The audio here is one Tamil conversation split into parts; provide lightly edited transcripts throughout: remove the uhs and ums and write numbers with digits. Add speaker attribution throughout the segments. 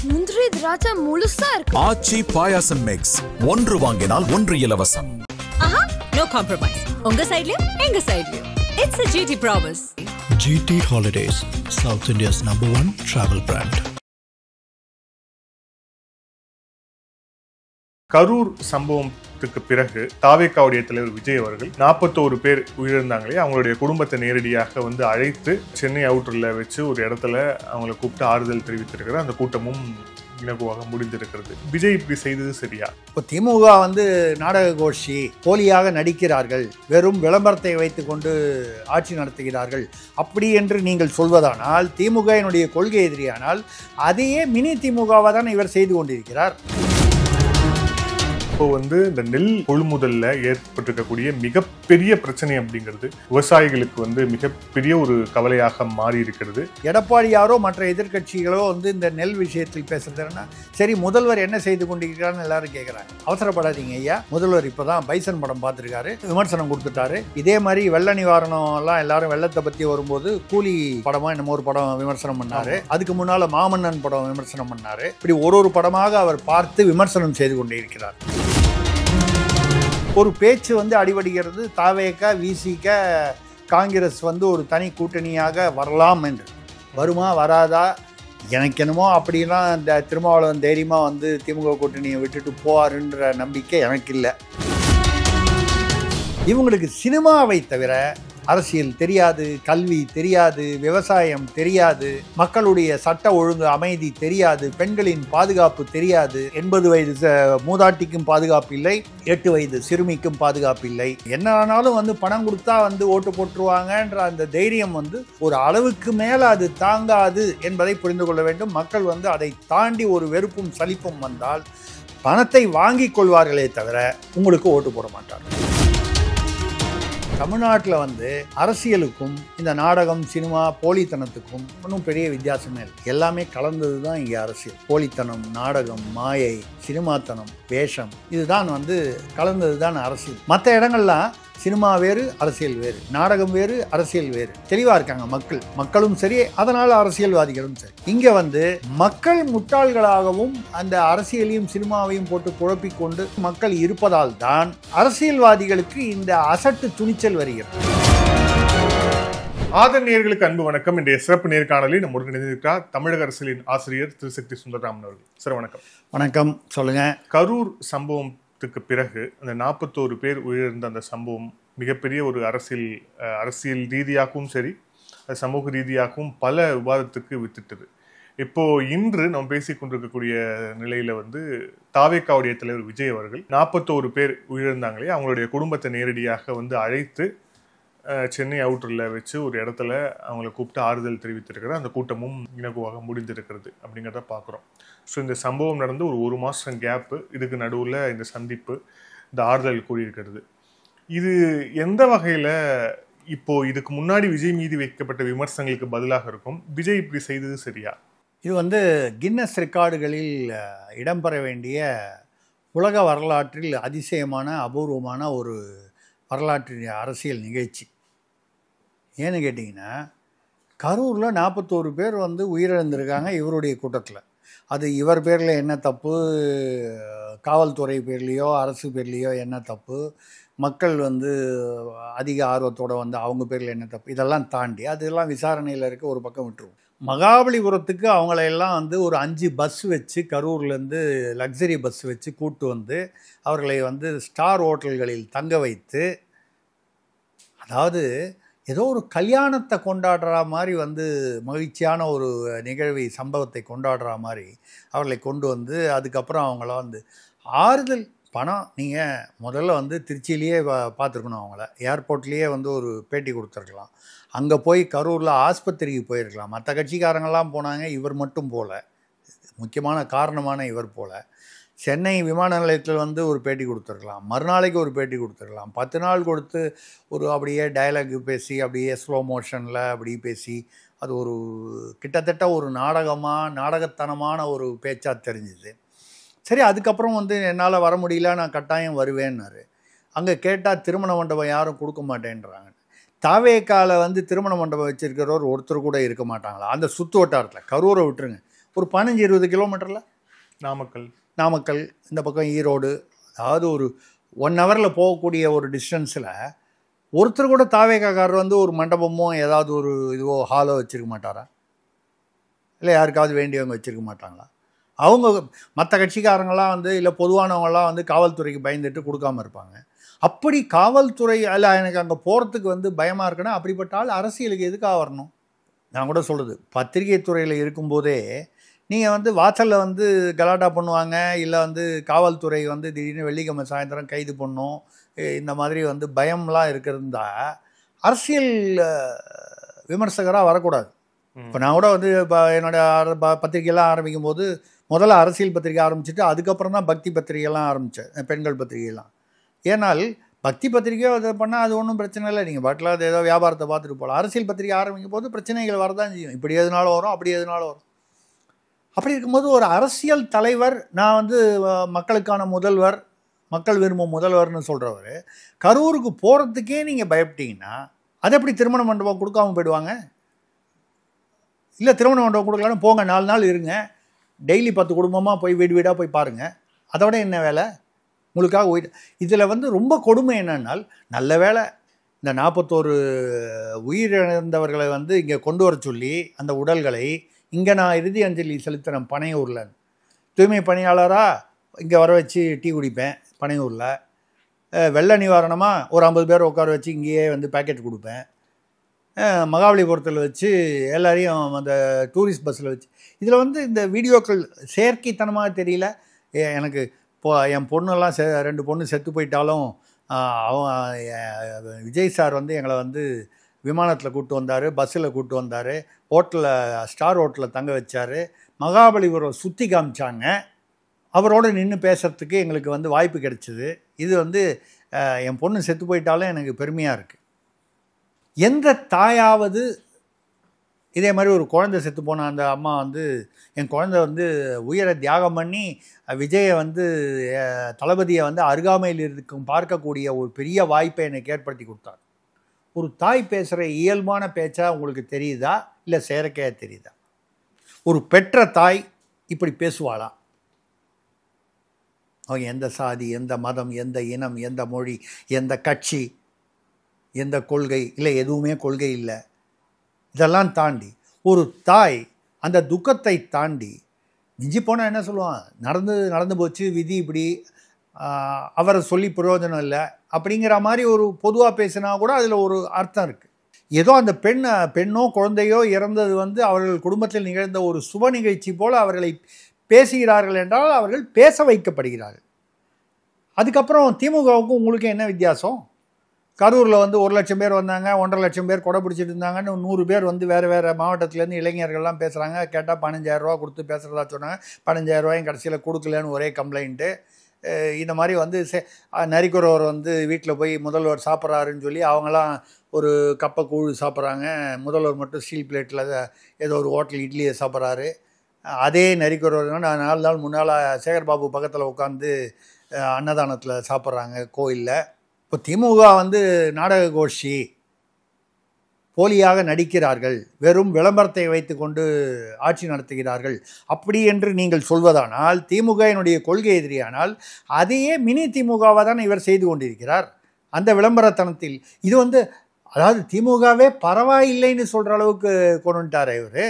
Speaker 1: முந்திரி திராட்சை முழுசா இருக்கு.
Speaker 2: ஆச்சி பாயாசம் மிக்ஸ். ஒன்று வாங்கினால் ஒன்று இலவசம்.
Speaker 3: ஆஹா, no compromise. உங்க சைடுலயும் எங்க சைடுலயும். It's a GT promise.
Speaker 4: GT Holidays, South India's #1 travel brand.
Speaker 5: Karur சம்பவத்துக்கு பிறகு தாவேகாவுடைய தலைவர் விஜய் அவர்கள் 41 பேர் உயிரிழந்தாங்களே அவங்களுடைய குடும்பத்தை நேரடியாக அழைத்து சென்னை அவுட்டர்ல வச்சு ஒரு இடத்துல அவங்களை கூப்பிட்டு ஆறுதல் தெரிவித்திருக்கிறார். அந்த கூட்டமும் இலகுவாக முடிந்திருக்கிறது. விஜய் இப்படி செய்தது சரியா?
Speaker 6: இப்போ திமுக நாடக கோஷ்டி போலியாக நடிக்கிறார்கள், வெறும் விளம்பரத்தை வைத்துக் கொண்டு ஆட்சி நடத்துகிறார்கள் அப்படி என்று நீங்கள் சொல்வதானால் திமுக என்னுடைய கொள்கை எதிரியானால் அதையே மினி திமுகவாக தான் இவர் செய்து கொண்டிருக்கிறார்.
Speaker 5: இப்போ இந்த நெல் கொள்முதல்ல ஏற்பட்டிருக்கக்கூடிய மிகப்பெரிய பிரச்சனை அப்படிங்கிறது விவசாயிகளுக்கு மிகப்பெரிய ஒரு கவலையாக மாறி இருக்கிறது.
Speaker 6: எடப்பாடியாரோ மற்ற எதிர்கட்சிகளோ இந்த நெல் விஷயத்தில் பேசுறதுன்னா சரி, முதல்வர் என்ன செய்து கொண்டிருக்கிறான்னு எல்லாரும் கேட்குறாங்க. அவசரப்படாதீங்க ஐயா, முதல்வர் இப்போதான் பைசன் படம் பார்த்துருக்காரு, விமர்சனம் கொடுத்துட்டாரு. இதே மாதிரி வெள்ள நிவாரணம் எல்லாம் எல்லாரும் வெள்ளத்தை பற்றி வரும்போது கூலி படமா என்னமோ ஒரு படம் விமர்சனம் பண்ணாரு. அதுக்கு முன்னால மாமன்னன் படம் விமர்சனம் பண்ணாரு. இப்படி ஒரு படமாக அவர் பார்த்து விமர்சனம் செய்து கொண்டே இருக்கிறார். ஒரு பேச்சு அடிபடுகிறது. தாவேக விசிக காங்கிரஸ் ஒரு தனி கூட்டணியாக வரலாம் என்று. வருமா வராதா எனக்கு என்னமோ அப்படிலாம் இந்த திருமாவளவன் தைரியமாக திமுக கூட்டணியை விட்டுட்டு போவாருன்ற நம்பிக்கை எனக்கு இல்லை. இவங்களுக்கு சினிமாவை தவிர அரசியல் தெரியாது, கல்வி தெரியாது, விவசாயம் தெரியாது, மக்களுடைய சட்ட ஒழுங்கு அமைதி தெரியாது, பெண்களின் பாதுகாப்பு தெரியாது. 80 வயது மூதாட்டிக்கும் பாதுகாப்பு இல்லை, 8 வயது சிறுமிக்கும் பாதுகாப்பு இல்லை. என்ன ஆனாலும் பணம் கொடுத்தா ஓட்டு போட்டுருவாங்கன்ற அந்த தைரியம் ஒரு அளவுக்கு மேலே அது தாங்காது என்பதை புரிந்து கொள்ள வேண்டும். மக்கள் அதை தாண்டி ஒரு வெறுப்பும் சலிப்பும் வந்தால் பணத்தை வாங்கி கொள்வார்களே தவிர உங்களுக்கு ஓட்டு போட மாட்டார்கள். தமிழ்நாட்டில் அரசியலுக்கும் இந்த நாடகம் சினிமா போலித்தனத்துக்கும் ஒன்றும் பெரிய வித்தியாசமே இல்லை. எல்லாமே கலந்தது தான் இங்கே அரசியல். போலித்தனம், நாடகம், மாயை, சினிமாத்தனம், வேஷம், இதுதான் கலந்தது தான் அரசியல். மற்ற இடங்கள்லாம் சினிமா வேறு, அரசியல் வேறு, நாடகம் வேறு, அரசியல் வேறு. தெளிவாக இருக்காங்க மக்களும் சரி, அதனால் அரசியல்வாதிகளும் சரி. இங்கே மக்கள் முட்டாள்களாகவும் அந்த அரசியலையும் சினிமாவையும் போட்டு குழப்பிக்கொண்டு மக்கள் இருப்பதால் தான் அரசியல்வாதிகளுக்கு இந்த அசட்டு துணிச்சல் வருகிறது.
Speaker 5: ஆதரணியர்களுக்கு அன்பு வணக்கம். இன்றைய சிறப்பு நேர்காணலில் நம்ம இணைந்திருக்கிறார் தமிழக அரசியலின் ஆசிரியர் திருசக்தி சுந்தரராமன் அவர்கள். சார் வணக்கம்.
Speaker 6: வணக்கம், சொல்லுங்க.
Speaker 5: கரூர் சம்பவம் பிறகு அந்த 41 பேர் உயிரிழந்த அந்த சம்பவம் மிகப்பெரிய ஒரு அரசியல் ரீதியாகவும் சரி, சமூக ரீதியாகவும் பல விவாதத்துக்கு வித்திட்டது. இப்போ இன்று நம்ம பேசிக் கொண்டிருக்கக்கூடிய நிலையில தாவேகாவுடைய தலைவர் விஜய் அவர்கள் 41 பேர் உயிரிழந்தாங்களே அவங்களுடைய குடும்பத்தை நேரடியாக அழைத்து சென்னை அவுட்டர்ல வச்சு ஒரு இடத்துல அவங்களை கூப்பிட்டு ஆறுதல் தெரிவித்திருக்கிறார். அந்த கூட்டமும் இலகுவாக முடிந்திருக்கிறது அப்படிங்கிறத பார்க்குறோம். ஸோ இந்த சம்பவம் நடந்து ஒரு மாதம் கேப்பு, இதுக்கு நடுவில் இந்த சந்திப்பு, இந்த ஆறுதல் கூறியிருக்கிறது. இது எந்த வகையில் இப்போ இதுக்கு முன்னாடி விஜய் மீது வைக்கப்பட்ட விமர்சனங்களுக்கு பதிலாக இருக்கும்? விஜய் இப்படி செய்தது சரியா?
Speaker 6: இது கின்னஸ் ரெக்கார்டுகளில் இடம்பெற வேண்டிய உலக வரலாற்றில் அதிசயமான அபூர்வமான ஒரு வரலாற்று அரசியல் நிகழ்ச்சி. ஏன்னு கேட்டிங்கன்னா, கரூரில் 41 பேர் உயிரிழந்திருக்காங்க இவருடைய கூட்டத்தில். அது இவர் பேரில் என்ன தப்பு, காவல்துறை பேர்லேயோ அரசு பேர்லேயோ என்ன தப்பு, மக்கள் அதிக ஆர்வத்தோடு அவங்க பேரில் என்ன தப்பு, இதெல்லாம் தாண்டி அதெல்லாம் விசாரணையில் இருக்க ஒரு பக்கம் விட்டுருவோம். மகாபலிபுரத்துக்கு அவங்களையெல்லாம் ஒரு 5 பஸ் வச்சு கரூர்லேருந்து லக்ஸரி பஸ் வச்சு கூப்பிட்டு அவர்களை ஸ்டார் ஹோட்டல்களில் தங்க வைத்து, அதாவது ஏதோ ஒரு கல்யாணத்தை கொண்டாடுற மாதிரி மகிழ்ச்சியான ஒரு நிகழ்வை சம்பவத்தை கொண்டாடுற மாதிரி அவர்களை கொண்டு அதுக்கப்புறம் அவங்கள ஆறுதல் பணம். நீங்கள் முதல்ல திருச்சியிலேயே பார்த்துருக்கணும், அவங்கள ஏர்போர்ட்லேயே ஒரு பேட்டி கொடுத்துருக்கலாம். அங்கே போய் கரூரில் ஆஸ்பத்திரிக்கு போயிருக்கலாம். மற்ற கட்சிக்காரங்கள்லாம் போனாங்க, இவர் மட்டும் போகல. முக்கியமான காரணமான இவர் போல சென்னை விமான நிலையத்தில் ஒரு பேட்டி கொடுத்துருக்கலாம், மறுநாளைக்கு ஒரு பேட்டி கொடுத்துருக்கலாம், 10 நாள் கொடுத்து அப்படியே டயலாக் பேசி அப்படியே ஸ்லோ மோஷனில் அப்படி பேசி அது கிட்டத்தட்ட ஒரு நாடகத்தனமான ஒரு பேச்சாக தெரிஞ்சுது. சரி, அதுக்கப்புறம் என்னால் வர முடியல, நான் கட்டாயம் வருவேன்னாரு. அங்கே கேட்டால் திருமண மண்டபம் யாரும் கொடுக்க மாட்டேன்றாங்க. தாவேக்கால திருமண மண்டபம் வச்சுருக்கிறவர் ஒருத்தர் கூட இருக்க மாட்டாங்களா அந்த சுற்று வட்டாரத்தில்? கரூரை விட்டுருங்க, ஒரு 15-20 கிலோமீட்டரில்
Speaker 5: நாமக்கல்,
Speaker 6: இந்த பக்கம் ஈரோடு, அதாவது ஒரு 1 ஹவரில் போகக்கூடிய ஒரு டிஸ்டன்ஸில் ஒருத்தர் கூட தாவேக்காரர் வந்து ஒரு மண்டபமோ ஏதாவது ஒரு இதுவோ ஹாலோ வச்சுருக்க மாட்டாரா? இல்லை யாருக்காவது வேண்டியவங்க வச்சுருக்க மாட்டாங்களா? அவங்க மற்ற கட்சிக்காரங்களாம் வந்து இல்லை பொதுவானவங்களாம் வந்து காவல்துறைக்கு பயந்துட்டு கொடுக்காமல் இருப்பாங்க. அப்படி காவல்துறை அல்ல எனக்கு அங்கே போகிறதுக்கு வந்து பயமாக இருக்குன்னா அப்படிப்பட்ட ஆள் அரசியலுக்கு எதுக்காக வரணும்? நான் கூட சொல்கிறது, பத்திரிகை துறையில் இருக்கும்போதே நீங்கள் வந்து வாசலில் வந்து கலாட்டா பண்ணுவாங்க, இல்லை வந்து காவல்துறை வந்து திடீர்னு வெள்ளிக்கிழமை சாயந்தரம் கைது பண்ணும், இந்த மாதிரி வந்து பயம்லாம் இருக்கிறதா அரசியல் விமர்சகராக வரக்கூடாது. இப்போ நான் கூட வந்து இப்போ என்னோடய பத்திரிகையெல்லாம் ஆரம்பிக்கும் போது முதல்ல அரசியல் பத்திரிகை ஆரம்பிச்சுட்டு அதுக்கப்புறம் தான் பக்தி பத்திரிகைலாம் ஆரம்பித்தேன், பெண்கள் பத்திரிகைலாம். ஏன்னால் பக்தி பத்திரிக்கையோ அதை பண்ணால் அது ஒன்றும் பிரச்சனை இல்லை, நீங்கள் பாட்டில் அது ஏதோ வியாபாரத்தை பார்த்துட்டு போகலாம். அரசியல் பத்திரிகை ஆரம்பிக்கும் போது பிரச்சனைகள் வரதான் செய்யும், இப்படி எதுனாலும் வரும் அப்படி எதுனாலும் வரும். அப்படி இருக்கும்போது ஒரு அரசியல் தலைவர், நான் வந்து மக்களுக்கான முதல்வர், மக்கள் விரும்பும் முதல்வர்னு சொல்கிறவர் கரூருக்கு போகிறதுக்கே நீங்கள் பயப்பட்டீங்கன்னா அது எப்படி திருமண மண்டபம் கொடுக்காமல் போயிடுவாங்க? இல்லை திருமண மண்டபம் கொடுக்கலான்னு போங்க, 4 நாள் இருங்க, டெய்லி 10 குடும்பமாக போய் வீடு வீடாக போய் பாருங்கள், அதோட என்ன வேலை உங்களுக்காக போயிட்டு. இதில் வந்து ரொம்ப கொடுமை என்னன்னால், நல்ல வேலை இந்த 41 உயிரிழந்தவர்களை வந்து இங்கே கொண்டு வர சொல்லி அந்த உடல்களை இங்கே நான் இறுதி அஞ்சலி செலுத்தினேன் பனையூரில். தூய்மை பணியாளராக இங்கே வர வச்சு டீ குடிப்பேன் பனையூரில். வெள்ள நிவாரணமாக ஒரு 50 பேர் உட்கார வச்சு இங்கேயே வந்து பேக்கெட் கொடுப்பேன். மகாபலிபுரத்தில் வச்சு எல்லாரையும் அந்த டூரிஸ்ட் பஸ்ஸில் வச்சு. இதில் வந்து இந்த வீடியோக்கள் செயற்கைத்தனமாக தெரியல எனக்கு. இப்போ என் பொண்ணெல்லாம் 2 பொண்ணு செத்து போயிட்டாலும் விஜய் சார் வந்து எங்களை வந்து விமானத்தில் கூப்பிட்டு வந்தார், பஸ்ஸில் கூப்பிட்டு வந்தார், ஹோட்டலில் ஸ்டார் ஹோட்டலில் தங்க வச்சார், மகாபலிபுரம் சுற்றி காமிச்சாங்க, அவரோடு நின்று பேசுகிறதுக்கு எங்களுக்கு வந்து வாய்ப்பு கிடைச்சிது. இது வந்து என் பொண்ணு செத்து போயிட்டாலும் எனக்கு பெருமையாக இருக்குது. எந்த தாயாவது இதே மாதிரி ஒரு குழந்தை செத்து போன அந்த அம்மா வந்து என் குழந்தை வந்து உயிரை தியாகம் பண்ணி விஜயை வந்து தளபதியை வந்து அருகாமையில் இருக்கும் பார்க்கக்கூடிய ஒரு பெரிய வாய்ப்பை எனக்கு ஏற்படுத்தி கொடுத்தார். ஒரு தாய் பேசுகிற இயல்பான பேச்சா உங்களுக்கு தெரியுதா, இல்லை செயற்கையாக தெரியுதா? ஒரு பெற்ற தாய் இப்படி பேசுவாளா? அவங்க எந்த சாதி, எந்த மதம், எந்த இனம், எந்த மொழி, எந்த கட்சி, எந்த கொள்கை இல்லை, எதுவுமே கொள்கை இல்லை, இதெல்லாம் தாண்டி ஒரு தாய் அந்த துக்கத்தை தாண்டி மிஞ்சி போனால் என்ன சொல்லுவான், நடந்து போச்சு விதி இப்படி, அவரை சொல்லி பிரயோஜனம் இல்லை அப்படிங்கிற மாதிரி ஒரு பொதுவாக பேசினா கூட அதில் ஒரு அர்த்தம் இருக்குது. ஏதோ அந்த பெண்ணோ குழந்தையோ இறந்தது வந்து அவர்கள் குடும்பத்தில் நிகழ்ந்த ஒரு சுப நிகழ்ச்சி போல் அவர்களை பேசுகிறார்கள் என்றால் அவர்கள் பேச வைக்கப்படுகிறார்கள். அதுக்கப்புறம் திமுகவுக்கும் உங்களுக்கு என்ன வித்தியாசம்? கரூரில் வந்து 1 லட்சம் பேர் வந்தாங்க, 1.5 லட்சம் பேர் கொடை பிடிச்சிட்டு இருந்தாங்கன்னு 100 பேர் வந்து வேறு மாவட்டத்துலேருந்து இளைஞர்கள்லாம் பேசுகிறாங்க. கேட்டால் 15,000 ரூபா கொடுத்து பேசுகிறதா சொன்னாங்க. 15,000 ரூபாயும் கடைசியில் கொடுக்கலன்னு ஒரே கம்ப்ளைண்ட்டு. இந்த மாதிரி வந்து நரிக்குறவர் வந்து வீட்டில் போய் முதல்வர் சாப்பிட்றாருன்னு சொல்லி அவங்களாம் ஒரு கப்பை கூழ் சாப்பிட்றாங்க, முதல்வர் மட்டும் ஸ்டீல் பிளேட்டில் ஏதோ ஒரு ஹோட்டல் இட்லியை சாப்பிட்றாரு. அதே நரிக்குறவர் 4 நாள் முன்னால் சேகர்பாபு பக்கத்தில் உட்காந்து அன்னதானத்தில் சாப்பிட்றாங்க கோயிலில். இப்போ திமுக வந்து நாடக கோஷ்டி, போலியாக நடிக்கிறார்கள், வெறும் விளம்பரத்தை வைத்து கொண்டு ஆட்சி நடத்துகிறார்கள் அப்படி என்று நீங்கள் சொல்வதானால் திமுக என்னுடைய கொள்கை எதிரியானால் அதையே மினி திமுகவாக தான் இவர் செய்து கொண்டிருக்கிறார் அந்த விளம்பரத்தனத்தில். இது வந்து அதாவது திமுகவே பரவாயில்லைன்னு சொல்கிற அளவுக்கு கொண்டு வந்துட்டார் இவர்.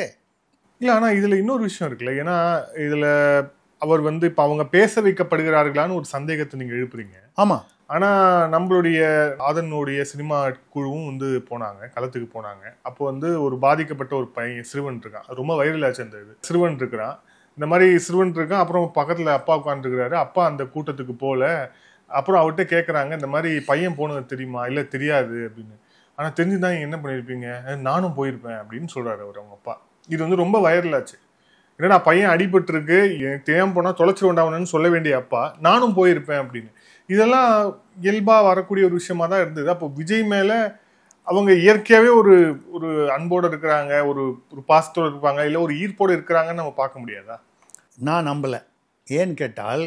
Speaker 5: இல்லை, ஆனால் இதில் இன்னொரு விஷயம் இருக்குல்ல, ஏன்னா இதில் அவர் வந்து இப்போ அவங்க பேச வைக்கப்படுகிறார்களான்னு ஒரு சந்தேகத்தை நீங்கள் எழுப்புறீங்க.
Speaker 6: ஆமாம்.
Speaker 5: ஆனால் நம்மளுடைய ஆதனுடைய சினிமா குழுவும் வந்து போனாங்க, களத்துக்கு போனாங்க. அப்போ வந்து ஒரு பாதிக்கப்பட்ட ஒரு பையன் சிறுவன் இருக்கான், ரொம்ப வைரல் ஆச்சு அந்த இது. சிறுவன் இருக்கிறான், இந்த மாதிரி சிறுவன் இருக்கான். அப்புறம் பக்கத்தில் அப்பா உட்காந்துருக்கிறாரு. அப்பா அந்த கூட்டத்துக்கு போகல. அப்புறம் அவர்கிட்ட கேட்குறாங்க, இந்த மாதிரி பையன் போனது தெரியுமா? இல்லை தெரியாது அப்படின்னு. ஆனால் தெரிஞ்சுதான் என்ன பண்ணியிருப்பீங்க? நானும் போயிருப்பேன் அப்படின்னு சொல்கிறாரு அவர், அவங்க அப்பா. இது வந்து ரொம்ப வைரல் ஆச்சு. என்னடா பையன் அடிபட்டுருக்கு, எனக்கு தெரியாமல் போனால் தொலைச்சிருவேண்டாவணுன்னு சொல்ல வேண்டிய அப்பா நானும் போயிருப்பேன் அப்படின்னு. இதெல்லாம் இயல்பாக வரக்கூடிய ஒரு விஷயமா தான் இருந்தது. அப்போ விஜய் மேலே அவங்க இயற்கையாகவே ஒரு ஒரு அன்போடு இருக்கிறாங்க, ஒரு ஒரு பாசத்தோடு இருப்பாங்க, இல்லை ஒரு ஈர்ப்போடு இருக்கிறாங்கன்னு நம்ம பார்க்க முடியாதா?
Speaker 6: நான் நம்பலை. ஏன்னு கேட்டால்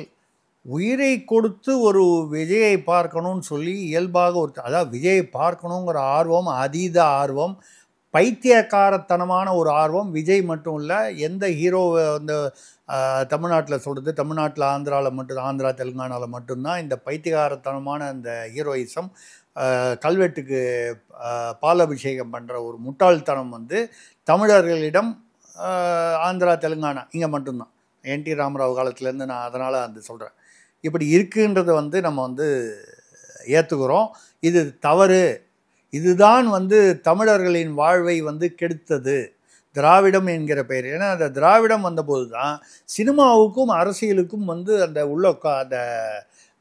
Speaker 6: உயிரை கொடுத்து ஒரு விஜயை பார்க்கணும்னு சொல்லி இயல்பாக அதாவது விஜயை பார்க்கணுங்கிற ஆர்வம், அதீத ஆர்வம் பைத்தியக்காரத்தனமான ஒரு ஆர்வம். விஜய் மட்டும் இல்லை, எந்த ஹீரோ அந்த தமிழ்நாட்டில் சொல்கிறது, தமிழ்நாட்டில் ஆந்திரா தெலுங்கானாவில் மட்டும்தான் இந்த பைத்தியக்காரத்தனமான அந்த ஹீரோயிசம், கல்வெட்டுக்கு பால் அபிஷேகம் பண்ணுற ஒரு முட்டாள்தனம் வந்து தமிழர்களிடம் ஆந்திரா தெலுங்கானா இங்கே மட்டும்தான். என்டி ராமராவ் காலத்துலேருந்து நான் அதனால் அந்த சொல்கிறேன். இப்படி இருக்குன்றதை வந்து நம்ம வந்து ஏற்றுக்கிறோம். இது தவறு. இதுதான் வந்து தமிழர்களின் வாழ்வை வந்து கெடுத்தது, திராவிடம் என்கிற பெயர். ஏன்னா அந்த திராவிடம் வந்தபோது தான் சினிமாவுக்கும் அரசியலுக்கும் வந்து அந்த அந்த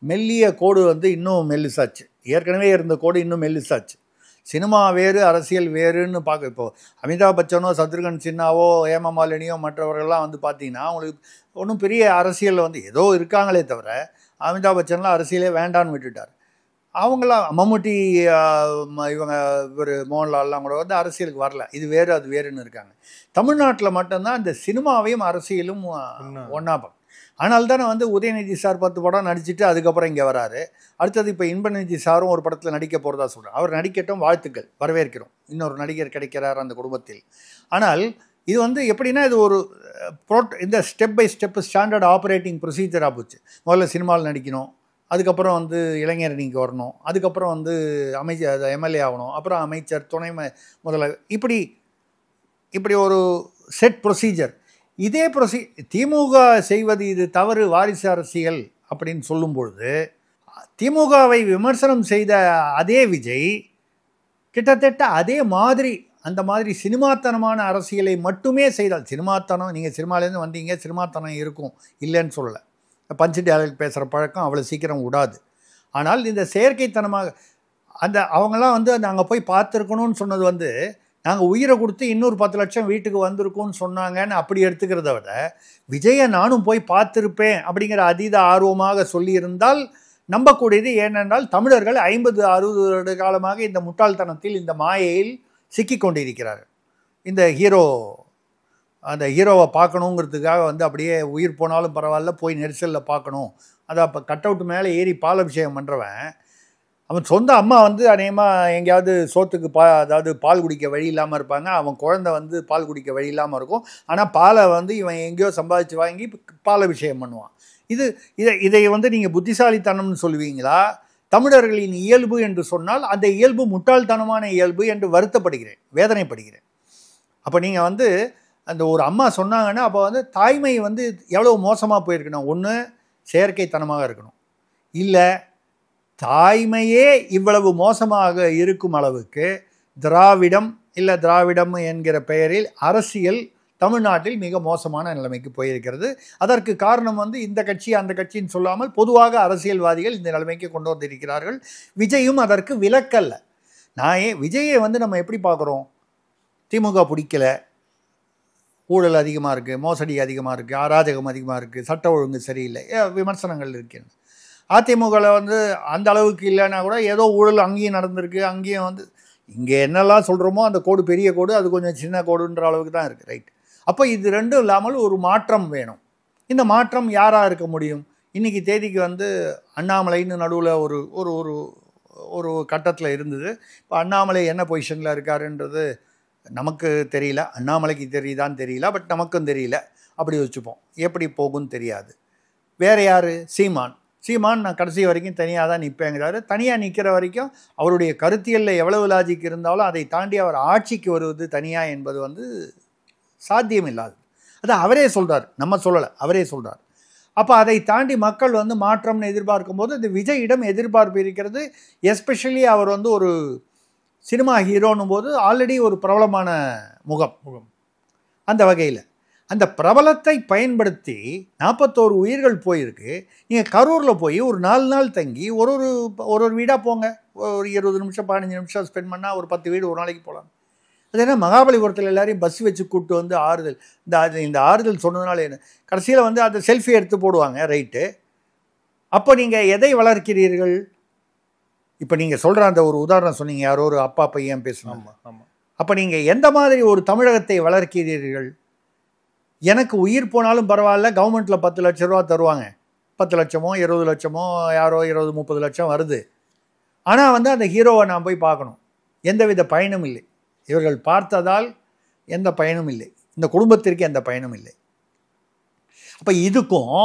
Speaker 6: மெல்லிய கோடு வந்து இன்னும் மெல்லிசாச்சு. ஏற்கனவே இருந்த கோடு இன்னும் மெல்லிசாச்சு. சினிமா வேறு, அரசியல் வேறுன்னு பார்க்க. இப்போது அமிதாப் பச்சனோ சத்ருகன் சின்னாவோ ஹேமமாலினியோ மற்றவர்கள்லாம் வந்து பார்த்தீங்கன்னா அவங்களுக்கு ஒன்றும் பெரிய அரசியலில் வந்து ஏதோ இருக்காங்களே தவிர, அமிதாப் பச்சன்லாம் அரசியலே வேண்டான்னு விட்டுட்டார். அவங்களாம் மம்முட்டி இவங்க இவர் மோகன்லால்லாம் கூட வந்து அரசியலுக்கு வரல. இது வேறு அது வேறுன்னு இருக்காங்க. தமிழ்நாட்டில் மட்டும்தான் இந்த சினிமாவையும் அரசியலும் ஒன்றா பார்க்க. ஆனால் தானே வந்து உதயநிதி சார் 10 படம் நடிச்சுட்டு அதுக்கப்புறம் இங்கே வராரு. அடுத்தது இப்போ இன்பநிதி சாரும் ஒரு படத்தில் நடிக்க போகிறதா சொல்கிறேன். அவர் நடிக்கட்டும், வாழ்த்துக்கள், வரவேற்கிறோம். இன்னொரு நடிகர் கிடைக்கிறார் அந்த குடும்பத்தில். ஆனால் இது வந்து எப்படின்னா இது ஒரு இந்த step by step standard operating ப்ரொசீஜராக போச்சு. முதல்ல சினிமாவில் நடிக்கணும், அதுக்கப்புறம் வந்து இளைஞர் அணிக்கு வரணும், அதுக்கப்புறம் வந்து எம்எல்ஏ ஆகணும், அப்புறம் அமைச்சர், துணை முதல்வர், இப்படி ஒரு செட் ப்ரொசீஜர். இதே திமுக செய்வது இது தவறு, வாரிசு அரசியல் அப்படின்னு சொல்லும் பொழுது திமுகவை விமர்சனம் செய்த அதே விஜய் கிட்டத்தட்ட அதே மாதிரி அந்த மாதிரி சினிமாத்தனமான அரசியலை மட்டுமே செய்தால், சினிமாத்தனம், நீங்கள் சினிமாலேருந்து வந்தீங்க, சினிமாத்தனம் இருக்கும், இல்லைன்னு சொல்லலை. பஞ்சு டேலக்ட் பேசுகிற பழக்கம் அவ்வளோ சீக்கிரம் விடாது. ஆனால் இந்த செயற்கைத்தனமாக அவங்களாம் வந்து நாங்கள் போய் பார்த்துருக்கணும்னு சொன்னது வந்து நாங்கள் உயிரை கொடுத்து இன்னொரு 10 லட்சம் வீட்டுக்கு வந்திருக்கோன்னு சொன்னாங்கன்னு அப்படி எடுத்துக்கிறத விட, விஜயை நானும் போய் பார்த்துருப்பேன் அப்படிங்கிற அதீத ஆர்வமாக சொல்லியிருந்தால் நம்பக்கூடியது. ஏனென்றால் தமிழர்கள் 50-60 வருட காலமாக இந்த முட்டாள்தனத்தில், இந்த மாயையில் சிக்கி கொண்டிருக்கிறார்கள். இந்த அந்த ஹீரோவை பார்க்கணுங்கிறதுக்காக வந்து அப்படியே உயிர் போனாலும் பரவாயில்ல, போய் நெரிசலில் பார்க்கணும். அதை அப்போ கட் அவுட் மேலே ஏறி பால் அபிஷேகம் பண்ணுறவன், அவன் சொந்த அம்மா வந்து அநேகமாக எங்கேயாவது சோத்துக்கு அதாவது பால் குடிக்க வழி இல்லாமல் இருப்பாங்க, அவன் குழந்தை வந்து பால் குடிக்க வழி இல்லாமல் இருக்கும். ஆனால் பாலை வந்து இவன் எங்கேயோ சம்பாதிச்சு வாங்கி பால் அபிஷேகம் பண்ணுவான். இதை வந்து நீங்கள் புத்திசாலித்தனம்னு சொல்லுவீங்களா? தமிழர்களின் இயல்பு என்று சொன்னால் அந்த இயல்பு முட்டாள்தனமான இயல்பு என்று வருத்தப்படுகிறேன், வேதனைப்படுகிறேன். அப்போ நீங்கள் வந்து அந்த ஒரு அம்மா சொன்னாங்கன்னா அப்போ வந்து தாய்மை வந்து எவ்வளோ மோசமாக போயிருக்கணும். ஒன்று செயற்கைத்தனமாக இருக்கணும், இல்லை தாய்மையே இவ்வளவு மோசமாக இருக்கும் அளவுக்கு திராவிடம் என்கிற பெயரில் அரசியல் தமிழ்நாட்டில் மிக மோசமான நிலைமைக்கு போயிருக்கிறது. அதற்கு காரணம் வந்து இந்த கட்சி அந்த கட்சின்னு சொல்லாமல் பொதுவாக அரசியல்வாதிகள் இந்த நிலைமைக்கு கொண்டு வந்திருக்கிறார்கள். விஜயும் அதற்கு விலக்கல்ல. விஜயை வந்து நம்ம எப்படி பார்க்குறோம்? திமுக பிடிக்கல, ஊழல் அதிகமாக இருக்குது, மோசடி அதிகமாக இருக்குது, அராஜகம் அதிகமாக இருக்குது, சட்ட ஒழுங்கு சரியில்லை, விமர்சனங்கள் இருக்கின்றன. அதிமுகவில் வந்து அந்த அளவுக்கு இல்லைன்னா கூட ஏதோ ஊழல் அங்கேயும் நடந்திருக்கு, அங்கேயும் வந்து இங்கே என்னெல்லாம் சொல்கிறோமோ அந்த கோடு பெரிய கோடு, அது கொஞ்சம் சின்ன கோடுன்ற அளவுக்கு தான் இருக்குது. ரைட். அப்போ இது ரெண்டும் இல்லாமல் ஒரு மாற்றம் வேணும். இந்த மாற்றம் யாராக இருக்க முடியும்? இன்றைக்கி தேதிக்கு வந்து அண்ணாமலைன்னு நடுவில் ஒரு ஒரு ஒரு ஒரு கட்டத்தில் இருந்தது. இப்போ அண்ணாமலை என்ன பொசிஷனில் இருக்காருன்றது நமக்கு தெரியல, அண்ணாமலைக்கு தெரியுதான்னு தெரியல, பட் நமக்கும் தெரியல. அப்படி வச்சுப்போம், எப்படி போகும்னு தெரியாது. வேறு யார்? சீமான் நான் கடைசி வரைக்கும் தனியாக தான் நிற்பேங்கிறாரு. தனியாக நிற்கிற வரைக்கும் அவருடைய கருத்தியலில் எவ்வளவு லாஜிக் இருந்தாலும் அதை தாண்டி அவர் ஆட்சிக்கு வருவது தனியாக என்பது வந்து சாத்தியம் இல்லாது. அது அவரே சொல்கிறார், நம்ம சொல்லலை, அவரே சொல்கிறார். அப்போ அதை தாண்டி மக்கள் வந்து மாற்றம்னு எதிர்பார்க்கும் போது இந்த விஜயிடம் எதிர்பார்ப்பு இருக்கிறது. எஸ்பெஷலி அவர் வந்து ஒரு சினிமா ஹீரோன்னும் போது ஆல்ரெடி ஒரு பிரபலமான முகம். அந்த வகையில் அந்த பிரபலத்தை பயன்படுத்தி 41 உயிர்கள் போயிருக்கு. நீங்கள் கரூரில் போய் ஒரு 4 நாள் தங்கி ஒரு வீடாக போங்க, ஒரு 20 நிமிஷம் 15 நிமிஷம் ஸ்பெண்ட் பண்ணால் ஒரு 10 வீடு ஒரு நாளைக்கு போகலாம். அது என்ன, மகாபலிபுரத்தில் எல்லாரையும் பஸ் வச்சு கூப்பிட்டு வந்து ஆறுதல், இந்த ஆறுதல் சொன்னதுனால என்ன, கடைசியில் வந்து அந்த செல்ஃபி எடுத்து போடுவாங்க. ரைட்டு. அப்போ நீங்கள் எதை வளர்க்கிறீர்கள்? இப்போ நீங்கள் சொல்கிற அந்த ஒரு உதாரணம் சொன்னீங்க, யாரோ ஒரு அப்பா பையன் பேசணும். அப்போ நீங்கள் எந்த மாதிரி ஒரு தமிழகத்தை வளர்க்கிறீர்கள்? எனக்கு உயிர் போனாலும் பரவாயில்ல, கவர்மெண்ட்டில் 10 லட்ச ரூபா தருவாங்க, 10 லட்சமோ 20 லட்சமோ, யாரோ 20-30 லட்சம் வருது. ஆனால் வந்து அந்த ஹீரோவை நான் போய் பார்க்கணும், எந்தவித பயனும் இல்லை. இவர்கள் பார்த்ததால் எந்த பயனும் இல்லை, இந்த குடும்பத்திற்கு எந்த பயனும் இல்லை. அப்போ இதுக்கும்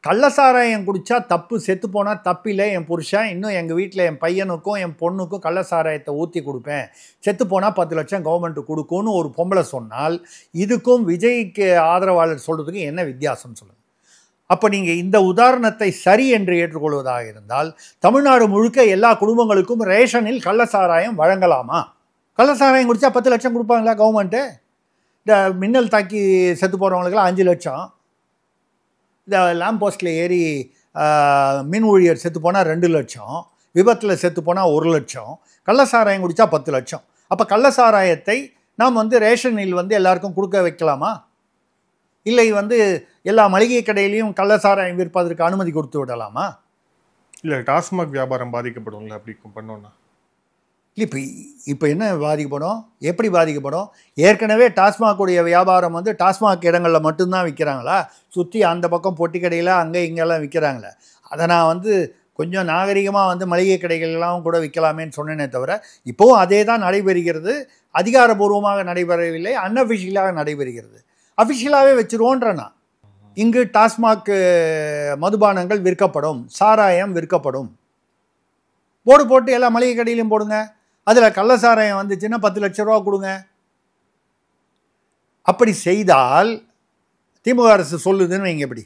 Speaker 6: கள்ளசாராயம் குடித்தா தப்பு, செத்து போனால் தப்பில்லை, என் புருஷன் இன்னும் எங்கள் வீட்டில் என் பையனுக்கும் என் பொண்ணுக்கும் கள்ளசாராயத்தை ஊற்றி கொடுப்பேன், செத்து போனால் 10 லட்சம் கவர்மெண்ட்டு கொடுக்கும்னு ஒரு பொம்பளை சொன்னால் இதுக்கும் விஜய்க்கு ஆதரவாளர் சொல்கிறதுக்கு என்ன வித்தியாசம் சொல்லுங்கள். அப்போ நீங்கள் இந்த உதாரணத்தை சரி என்று ஏற்றுக்கொள்வதாக இருந்தால் தமிழ்நாடு முழுக்க எல்லா குடும்பங்களுக்கும் ரேஷனில் கள்ளசாராயம் வழங்கலாமா? கள்ளசாராயம் குடித்தா 10 லட்சம் கொடுப்பாங்களா கவர்மெண்ட்டு? இந்த மின்னல் தாக்கி செத்து போகிறவங்களுக்குலாம் 5 லட்சம், இந்த லேம்ப் போஸ்ட்டில் ஏறி மின் ஊழியர் செத்து போனால் 2 லட்சம், விபத்தில் செத்து போனால் 1 லட்சம், கள்ளசாராயம் குடித்தா 10 லட்சம். அப்போ கள்ளசாராயத்தை நாம் ரேஷனில் எல்லாருக்கும் கொடுக்க வைக்கலாமா? இல்லை எல்லா மளிகை கடையிலையும் கள்ளசாராயம் விற்பதற்கு அனுமதி கொடுத்து விடலாமா?
Speaker 5: இல்லை டாஸ்மாக் வியாபாரம் பாதிக்கப்படும்ல அப்படி பண்ணோன்னா?
Speaker 6: இல்லை இப்போ என்ன பாதிக்கப்படும், எப்படி பாதிக்கப்படும்? ஏற்கனவே டாஸ்மாகுடைய வியாபாரம் டாஸ்மாக் இடங்களில் மட்டும்தான் விற்கிறாங்களா? சுற்றி அந்த பக்கம் பொட்டி கடையில் அங்கே இங்கெல்லாம் விற்கிறாங்களே. அதை நான் கொஞ்சம் நாகரிகமாக மளிகை கடைகள்லாம் கூட விற்கலாமேன்னு சொன்னேனே தவிர இப்போவும் அதே தான் நடைபெறுகிறது. அதிகாரபூர்வமாக நடைபெறவில்லை, அன்அஃபிஷியலாக நடைபெறுகிறது. அஃபிஷியலாகவே வச்சுருவோன்றனா இங்கு டாஸ்மாக் மதுபானங்கள் விற்கப்படும், சாராயம் விற்கப்படும், போர்டு போட்டு எல்லா மளிகை கடையிலையும் போடுங்க. அதில் கள்ளசாராயம் வந்துச்சுன்னா 10 லட்ச ரூபா கொடுங்க. அப்படி செய்தால் திமுக அரசு சொல்லுதுன்னு வைங்க, எப்படி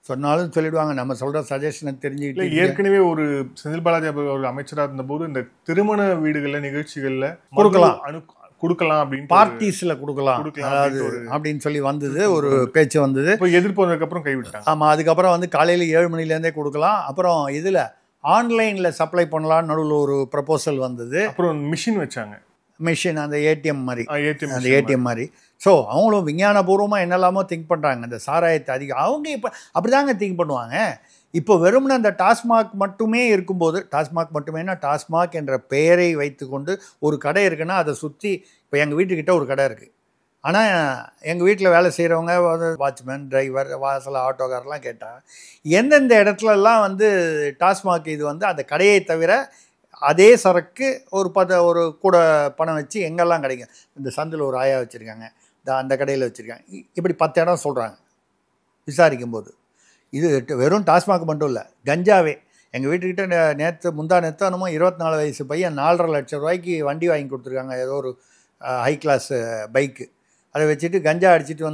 Speaker 6: சொன்னாலும் சொல்லிடுவாங்க, நம்ம சொல்கிற சஜஷனை தெரிஞ்சுக்கிட்டு.
Speaker 5: ஏற்கனவே ஒரு செந்தில் பாலாஜி ஒரு அமைச்சராக இருந்தபோது இந்த திருமண வீடுகளில் நிகழ்ச்சிகளில் கொடுக்கலாம் அப்படின்னு
Speaker 6: பார்ட்டிஸில் கொடுக்கலாம் அதாவது அப்படின்னு சொல்லி வந்தது, ஒரு பேச்சு வந்தது.
Speaker 5: இப்போ எதிர்ப்பு வந்ததுக்கப்புறம் கைவிட்டாங்க.
Speaker 6: ஆமாம், அதுக்கப்புறம் காலையில் 7 மணிலேருந்தே கொடுக்கலாம். அப்புறம் இதில் ஆன்லைனில் சப்ளை பண்ணலான்னு நடுவில் ஒரு ப்ரப்போசல் வந்தது.
Speaker 5: அப்புறம் மிஷின் வச்சாங்க,
Speaker 6: மிஷின் அந்த ஏடிஎம் மாதிரி, அந்த ஏடிஎம் மாதிரி. ஸோ அவங்களும் விஞ்ஞானபூர்வமாக என்னெல்லாமோ திங்க் பண்ணுறாங்க. இந்த சாராயத்தை அதிகம் அவங்க இப்போ அப்படி தாங்க திங்க் பண்ணுவாங்க. இப்போ வெறும்னா அந்த டாஸ்மாக் மட்டுமே இருக்கும்போது, டாஸ்மாக் மட்டுமேனா டாஸ்மாக் என்ற பெயரை வைத்துக்கொண்டு ஒரு கடை இருக்குன்னா அதை சுற்றி, இப்போ எங்கள் வீட்டுக்கிட்ட ஒரு கடை இருக்குது, ஆனால் எங்கள் வீட்டில் வேலை செய்கிறவங்க வாட்ச்மேன், டிரைவர், வாசல் ஆட்டோக்காரெலாம் கேட்டால் எந்தெந்த இடத்துலலாம் டாஸ்மாக் இது அந்த கடையை தவிர அதே சரக்கு ஒரு கூட பணம் வச்சு எங்கெல்லாம் கிடைக்கும். இந்த சந்தில் ஒரு ஆயா வச்சுருக்காங்க, அந்த கடையில் வச்சுருக்காங்க, இப்படி 10 இடம் சொல்கிறாங்க விசாரிக்கும்போது. இது வெறும் டாஸ்மாக் மட்டும் இல்லை, கஞ்சாவே. எங்கள் வீட்டுக்கிட்ட முந்தா நேற்று 24 வயசு பையன் 4.5 லட்சம் ரூபாய்க்கு வண்டி வாங்கி கொடுத்துருக்காங்க, ஏதோ ஒரு ஹை கிளாஸ் பைக்கு. அதை வச்சுட்டு கஞ்சா அடிச்சுட்டு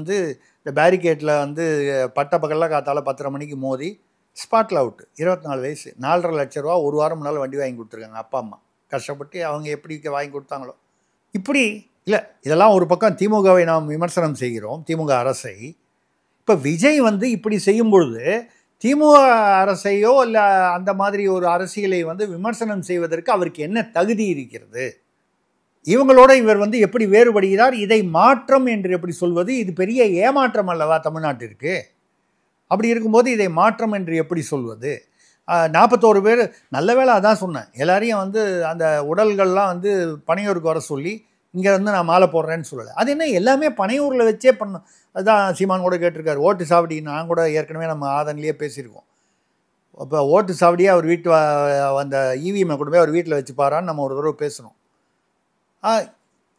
Speaker 6: இந்த பேரிகேட்டில் பட்ட பகலில் காத்தால 10:30 மணிக்கு மோதி ஸ்பாட்டில் அவுட்டு. 24 வயசு, 4.5 லட்ச ரூபா, ஒரு வாரம் முன்னால் வண்டி வாங்கி கொடுத்துருக்காங்க அப்பா அம்மா கஷ்டப்பட்டு. அவங்க எப்படி வாங்கி கொடுத்தாங்களோ. இப்படி இல்லை, இதெல்லாம் ஒரு பக்கம் திமுகவை நாம் விமர்சனம் செய்கிறோம், திமுக அரசை. இப்போ விஜய் இப்படி செய்யும் பொழுது திமுக அரசையோ இல்லை அந்த மாதிரி ஒரு அரசியலை விமர்சனம் செய்வதற்கு அவருக்கு என்ன தகுதி இருக்கிறது? இவங்களோட இவர் எப்படி வேறுபடுகிறார்? இதை மாற்றம் என்று எப்படி சொல்வது? இது பெரிய ஏமாற்றம் அல்லவா தமிழ்நாட்டிற்கு? அப்படி இருக்கும்போது இதை மாற்றம் என்று எப்படி சொல்வது? 41 பேர், நல்ல வேளை அதான் சொன்னேன், எல்லாரையும் அந்த உடல்கள்லாம் பனையூருக்கு வர சொல்லி இங்கே நான் மாலை போடுறேன்னு சொல்லலை. அது என்ன எல்லாமே பனையூரில் வச்சே பண்ணும். அதுதான் சீமான் கூட கேட்டிருக்காரு, ஓட்டு சாவடி. நான் கூட ஏற்கனவே நம்ம ஆதன்லேயே பேசியிருக்கோம். அப்போ ஓட்டு சாவடியே அவர் வீட்டு அந்த இவிஎம்மை கொண்டு போய் அவர் வீட்டில் வச்சுப்பாரான்னு நம்ம ஒரு தடவை பேசணும்.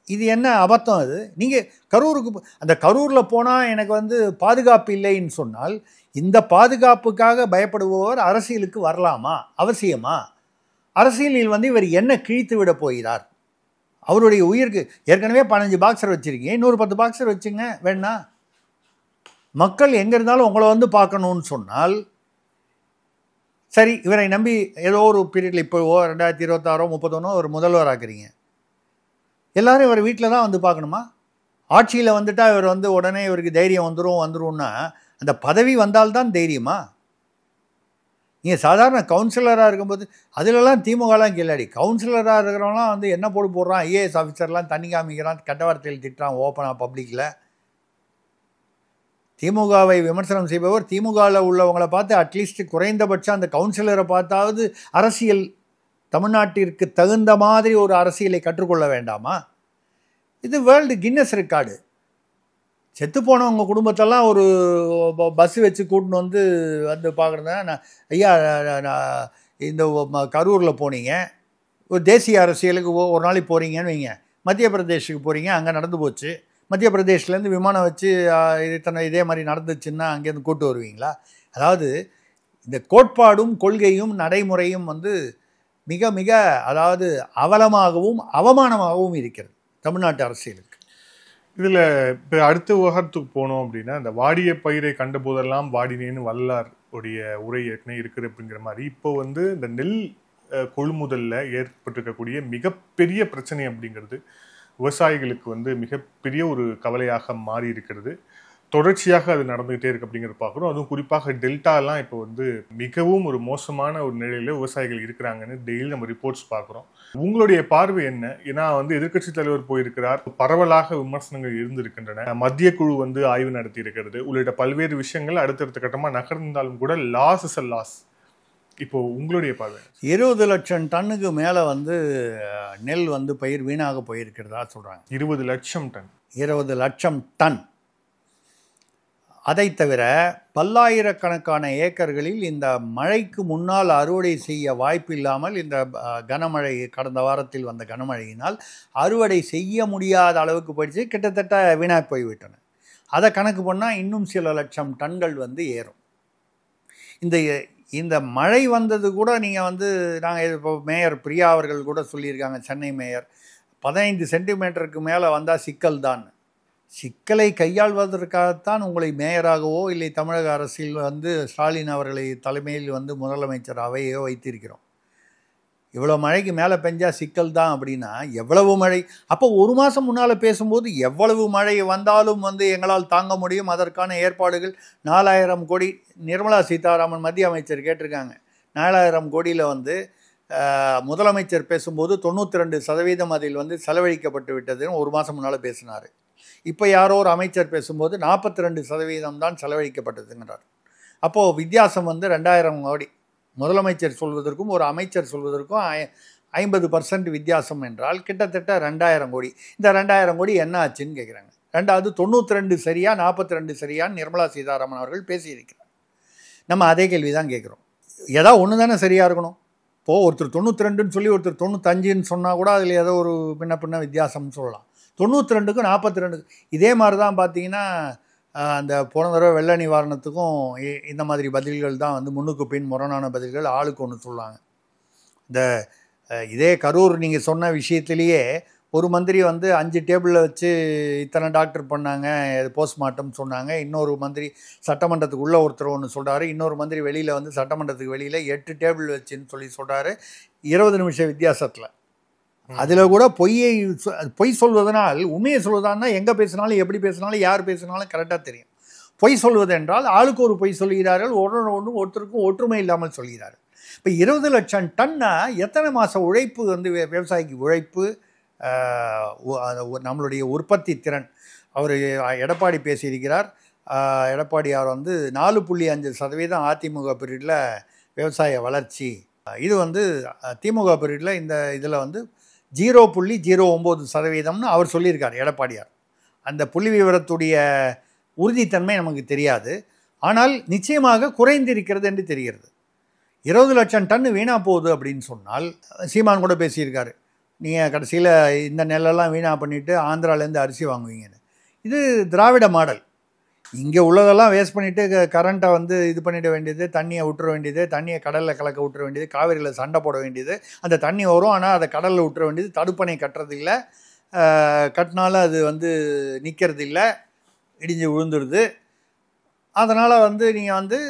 Speaker 6: இது என்ன அபத்தம்? அது நீங்கள் கரூருக்கு அந்த கரூரில் போனால் எனக்கு பாதுகாப்பு இல்லைன்னு சொன்னால் இந்த பாதுகாப்புக்காக பயப்படுபவர் அரசியலுக்கு வரலாமா? அவசியமா? அரசியலில் இவர் என்ன கிழித்து விட போகிறார்? அவருடைய உயிருக்கு ஏற்கனவே 15 பாக்ஸர் வச்சுருக்கீங்க, இன்னொரு 10 பாக்ஸர் வச்சுங்க வேணா. மக்கள் எங்கே இருந்தாலும் உங்களை பார்க்கணுன்னு சொன்னால் சரி, இவரை நம்பி ஏதோ ஒரு பீரியடில் இப்போ 2026 31 ஒரு முதல்வர் ஆக்குறீங்க, எல்லோரும் இவர் வீட்டில் தான் பார்க்கணுமா? ஆட்சியில் வந்துட்டால் இவர் உடனே இவருக்கு தைரியம் வந்துரும்னா அந்த பதவி வந்தால்தான் தைரியமா? நீங்கள் சாதாரண கவுன்சிலராக இருக்கும்போது அதிலெல்லாம் திமுகலாம் கில்லாடி. கவுன்சிலராக இருக்கிறவங்களாம் என்ன போடுறான், ஐஏஎஸ் ஆஃபீஸர்லாம் தண்ணி காமிக்கிறான், கெட்ட வார்த்தையில் திட்டுறான் ஓப்பனாக பப்ளிக்கில். திமுகவை விமர்சனம் செய்பவர் திமுகவில் உள்ளவங்களை பார்த்து அட்லீஸ்ட் குறைந்தபட்சம் அந்த கவுன்சிலரை பார்த்தாவது அரசியல் தமிழ்நாட்டிற்கு தகுந்த மாதிரி ஒரு அரசியலை கற்றுக்கொள்ள வேண்டாமா? இது வேர்ல்டு கின்னஸ் ரெக்கார்டு. செத்து போனவங்க குடும்பத்தெல்லாம் ஒரு பஸ்ஸு வச்சு கூட்டின்னு பார்க்குறேன். நான் ஐயா, இந்த கரூரில் போனீங்க, ஒரு தேசிய அரசியலுக்கு ஒரு நாளைக்கு போகிறீங்கன்னு வைங்க, மத்திய பிரதேஷுக்கு போகிறீங்க, அங்கே நடந்து போச்சு. மத்திய பிரதேஷ்லேருந்து விமானம் வச்சு இதே மாதிரி நடந்துச்சுன்னா அங்கேருந்து கூட்டு வருவீங்களா? அதாவது இந்த கோட்பாடும் கொள்கையும் நடைமுறையும் வந்து மிக மிக அதாவது அவலமாகவும் அவமானமாகவும் இருக்கிறது தமிழ்நாட்டு அரசியலுக்கு.
Speaker 5: இதில் இப்போ அடுத்த விவகாரத்துக்கு போனோம் அப்படின்னா, இந்த வாடிய பயிரை கண்ட போதெல்லாம் வாடினேன்னு வல்லார் உடைய உரை ஏற்கனவே இருக்குது அப்படிங்கிற மாதிரி இப்போ வந்து இந்த நெல் கொள்முதலில் ஏற்பட்டிருக்கக்கூடிய மிகப்பெரிய பிரச்சனை அப்படிங்கிறது விவசாயிகளுக்கு வந்து மிகப்பெரிய ஒரு கவலையாக மாறி இருக்கிறது. தொடர்ச்சியாக அது நடந்துகிட்டே இருக்கு அப்படிங்கிறத பார்க்குறோம். அதுவும் குறிப்பாக டெல்டாலாம் இப்போ வந்து மிகவும் ஒரு மோசமான ஒரு நிலையில விவசாயிகள் இருக்கிறாங்கன்னு டெய்லி நம்ம ரிப்போர்ட்ஸ் பார்க்குறோம். உங்களுடைய பார்வை என்ன? ஏன்னா வந்து எதிர்க்கட்சி தலைவர் போயிருக்கிறார், பரவலாக விமர்சனங்கள் இருந்திருக்கின்றன, மத்திய குழு வந்து ஆய்வு நடத்தி இருக்கிறது, உள்ளிட்ட பல்வேறு விஷயங்கள் அடுத்தடுத்த கட்டமாக நகர்ந்தாலும் கூட லாஸ் இஸ் அ லாஸ். இப்போ உங்களுடைய பார்வை?
Speaker 6: 20 லட்சம் டன்னுக்கு மேலே வந்து நெல் வந்து பயிர் வீணாக போயிருக்கிறதா சொல்கிறாங்க.
Speaker 5: 20 லட்சம் டன்.
Speaker 6: 20 லட்சம் டன். அதை தவிர பல்லாயிரக்கணக்கான ஏக்கர்களில் இந்த மழைக்கு முன்னால் அறுவடை செய்ய வாய்ப்பு இல்லாமல் இந்த கனமழை, கடந்த வாரத்தில் வந்த கனமழையினால் அறுவடை செய்ய முடியாத அளவுக்கு போயிடுச்சு. கிட்டத்தட்ட வீணாக போய்விட்டன. அதை கணக்கு பண்ணால் இன்னும் சில லட்சம் டன்கள் வந்து ஏறும். இந்த மழை வந்தது கூட நீங்கள் வந்து நாங்கள் இப்போ மேயர் பிரியா அவர்கள் கூட சொல்லியிருக்காங்க, சென்னை மேயர், 15 சென்டிமீட்டருக்கு மேலே வந்தால் சிக்கல் தான். சிக்கலை கையாள்வதற்காகத்தான் உங்களை மேயராகவோ இல்லை தமிழக அரசில் வந்து ஸ்டாலின் அவர்களை தலைமையில் வந்து முதலமைச்சர் அவையோ வைத்திருக்கிறோம். இவ்வளோ மழைக்கு மேலே பெஞ்சால் சிக்கல் தான் அப்படின்னா எவ்வளவு மழை? அப்போ ஒரு மாதம் முன்னால் பேசும்போது எவ்வளவு மழை வந்தாலும் வந்து எங்களால் தாங்க முடியும், அதற்கான ஏற்பாடுகள் 4000 கோடி நிர்மலா சீதாராமன் மத்திய அமைச்சர் கேட்டிருக்காங்க. 4000 கோடியில் வந்து முதலமைச்சர் பேசும்போது 92% அதில் வந்து செலவழிக்கப்பட்டு விட்டதுன்னு ஒரு மாதம் முன்னால் பேசினார். இப்போ யாரோ ஒரு அமைச்சர் பேசும்போது 42% தான் செலவழிக்கப்பட்டதுங்கிறார். அப்போது வித்தியாசம் வந்து 2000 கோடி. முதலமைச்சர் சொல்வதற்கும் ஒரு அமைச்சர் சொல்வதற்கும் 50% வித்தியாசம் என்றால் கிட்டத்தட்ட 2000 கோடி. இந்த 2000 கோடி என்ன ஆச்சுன்னு கேட்குறாங்க. ரெண்டாவது 92 சரியா 42 சரியான்னு நிர்மலா சீதாராமன் அவர்கள் பேசியிருக்கிறார். நம்ம அதே கேள்வி தான் கேட்குறோம். ஏதாவது ஒன்று தானே சரியாக இருக்கணும். இப்போது ஒருத்தர் 92ன்னு சொல்லி ஒருத்தர் 95ன்னு சொன்னால் கூட அதில் ஏதோ ஒரு பின்ன வித்தியாசம்னு சொல்லலாம். 92க்கும் 42 இதே மாதிரி தான் பார்த்தீங்கன்னா அந்த போன தடவை வெள்ள நிவாரணத்துக்கும் இந்த மாதிரி பதில்கள் தான் வந்து முன்னுக்கு பின் முரணான பதில்கள், ஆளுக்கு ஒன்று சொல்லுவாங்க. இதே கரூர் நீங்கள் சொன்ன விஷயத்திலேயே ஒரு மந்திரி வந்து 5 டேபிளில் வச்சு இத்தனை டாக்டர் பண்ணாங்க, போஸ்ட்மார்ட்டம் சொன்னாங்க. இன்னொரு மந்திரி சட்டமன்றத்துக்கு உள்ள ஒருத்தர் ஒன்று சொல்கிறாரு, இன்னொரு மந்திரி வெளியில் வந்து சட்டமன்றத்துக்கு வெளியில் 8 டேபிள் வச்சுன்னு சொல்லி சொல்கிறாரு. 20 நிமிஷம் வித்தியாசத்தில். அதில் கூட பொய் சொல்வதனால் உண்மையை சொல்வதான்னா எங்கே பேசினாலும் எப்படி பேசினாலும் யார் பேசினாலும் கரெக்டாக தெரியும். பொய் சொல்வது என்றால் ஆளுக்கு ஒரு பொய் சொல்கிறார்கள், ஒருத்தருக்கும் ஒற்றுமை இல்லாமல் சொல்கிறார்கள். இப்போ 20 லட்சம் டன்னா எத்தனை மாதம் உழைப்பு வந்து விவசாயிக்கு உழைப்பு, நம்மளுடைய உற்பத்தி திறன். அவர் எடப்பாடி பேசியிருக்கிறார். எடப்பாடியார் வந்து 4.5% அதிமுக பீரியடில் விவசாய வளர்ச்சி, இது வந்து திமுக பீரியடில் இந்த இதில் வந்து 0.09% அவர் சொல்லியிருக்கார் எடப்பாடியார். அந்த புள்ளி விவரத்துடைய உறுதித்தன்மை நமக்கு தெரியாது, ஆனால் நிச்சயமாக குறைந்திருக்கிறது என்று தெரிகிறது. 20 லட்சம் டன் வீணாக போகுது அப்படின்னு சொன்னால், சீமான் கூட பேசியிருக்காரு, நீங்கள் கடைசியில் இந்த நெல்லெல்லாம் வீணாக பண்ணிவிட்டு ஆந்திராலேருந்து அரிசி வாங்குவீங்கன்னு. இது திராவிட மாடல். இங்கே உள்ளதெல்லாம் வேஸ்ட் பண்ணிவிட்டு கரண்ட்டை வந்து இது பண்ணிட வேண்டியது, தண்ணியை விட்டுற வேண்டியது, தண்ணியை கடலில் கலக்க விட்டுற வேண்டியது, காவிரியில் சண்டை போட வேண்டியது. அந்த தண்ணி வரும், ஆனால் அதை கடலில் விட்டுற வேண்டியது. தடுப்பணை கட்டுறதில்ல, கட்டினாலும் அது வந்து நிற்கிறதில்ல, இடிஞ்சு விழுந்துடுது. அதனால் வந்து நீங்கள் வந்து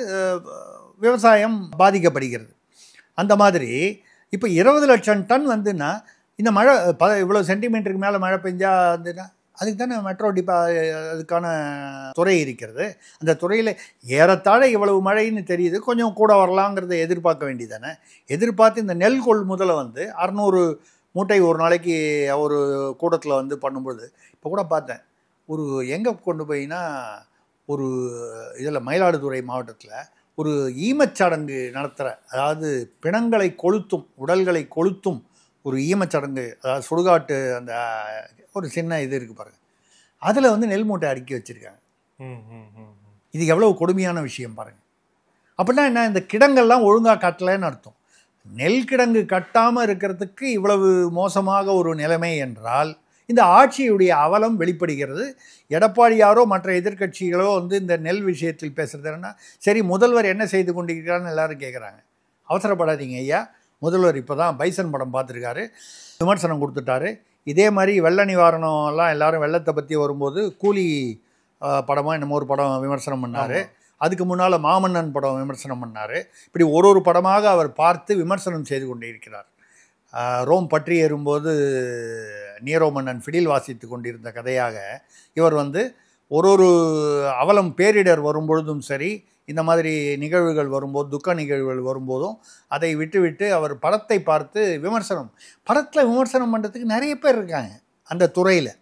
Speaker 6: விவசாயம் பாதிக்கப்படுகிறது. அந்த மாதிரி இப்போ 20 லட்சம் டன் வந்துன்னா இந்த மழை இவ்வளோ சென்டிமீட்டருக்கு மேலே மழை பெஞ்சால் வந்துன்னா அதுக்கு தானே மெட்ரோ அதுக்கான துறை இருக்கிறது. அந்த துறையில் ஏறத்தாழ இவ்வளவு மழைன்னு தெரியுது, கொஞ்சம் கூட வரலாங்கிறத எதிர்பார்க்க வேண்டியதானே. எதிர்பார்த்து இந்த நெல் கொள்முதலை வந்து 600 மூட்டை ஒரு நாளைக்கு ஒரு கூடத்தில் வந்து பண்ணும்போது, இப்போ கூட பார்த்தேன், ஒரு எங்கே கொண்டு போயின்னா ஒரு இதில் மயிலாடுதுறை மாவட்டத்தில் ஒரு ஈமச்சடங்கு நடத்துகிற, அதாவது பிணங்களை கொளுத்தும், உடல்களை கொளுத்தும் ஒரு ஈமச்சடங்கு, அதாவது சுடுகாட்டு அந்த ஒரு சின்ன இது இருக்குது பாருங்கள், அதில் வந்து நெல் மூட்டை அடுக்கி வச்சுருக்காங்க. இது எவ்வளோ கொடுமையான விஷயம் பாருங்கள். அப்படின்னா என்ன, இந்த கிடங்கெல்லாம் ஒழுங்காக கட்டலைன்னு அர்த்தம். நெல் கிடங்கு கட்டாமல் இருக்கிறதுக்கு இவ்வளவு மோசமாக ஒரு நிலைமை என்றால் இந்த ஆட்சியுடைய அவலம் வெளிப்படுகிறது. எடப்பாடியாரோ மற்ற எதிர்க்கட்சிகளோ இந்த நெல் விஷயத்தில் பேசுகிறது என்னன்னா, சரி முதல்வர் என்ன செய்து கொண்டிருக்கிறான்னு எல்லாரும் கேட்குறாங்க. அவசரப்படாதீங்க ஐயா, முதல்வர் இப்போ தான் பைசன் படம் பார்த்துருக்காரு, விமர்சனம் கொடுத்துட்டாரு. இதே மாதிரி வெள்ள நிவாரணம்லாம் எல்லாரும் வெள்ளத்தை பற்றி வரும்போது கூலி படமாக என்னமோ ஒரு படம் விமர்சனம் பண்ணார். அதுக்கு முன்னால் மாமன்னன் படம் விமர்சனம் பண்ணார். இப்படி ஒரு படமாக அவர் பார்த்து விமர்சனம் செய்து கொண்டே இருக்கிறார். ரோம் பற்றி ஏறும்போது நீரோ மன்னன் ஃபிடில் வாசித்து கொண்டிருந்த கதையாக இவர் ஒரு அவலம் பேரிடர் வரும்பொழுதும் சரி, இந்த மாதிரி நிகழ்வுகள் வரும்போது, துக்க நிகழ்வுகள் வரும்போதும் அதை விட்டு அவர் படத்தை பார்த்து படத்தில் விமர்சனம் பண்ணுறதுக்கு நிறைய பேர் இருக்காங்க அந்த துறையில்.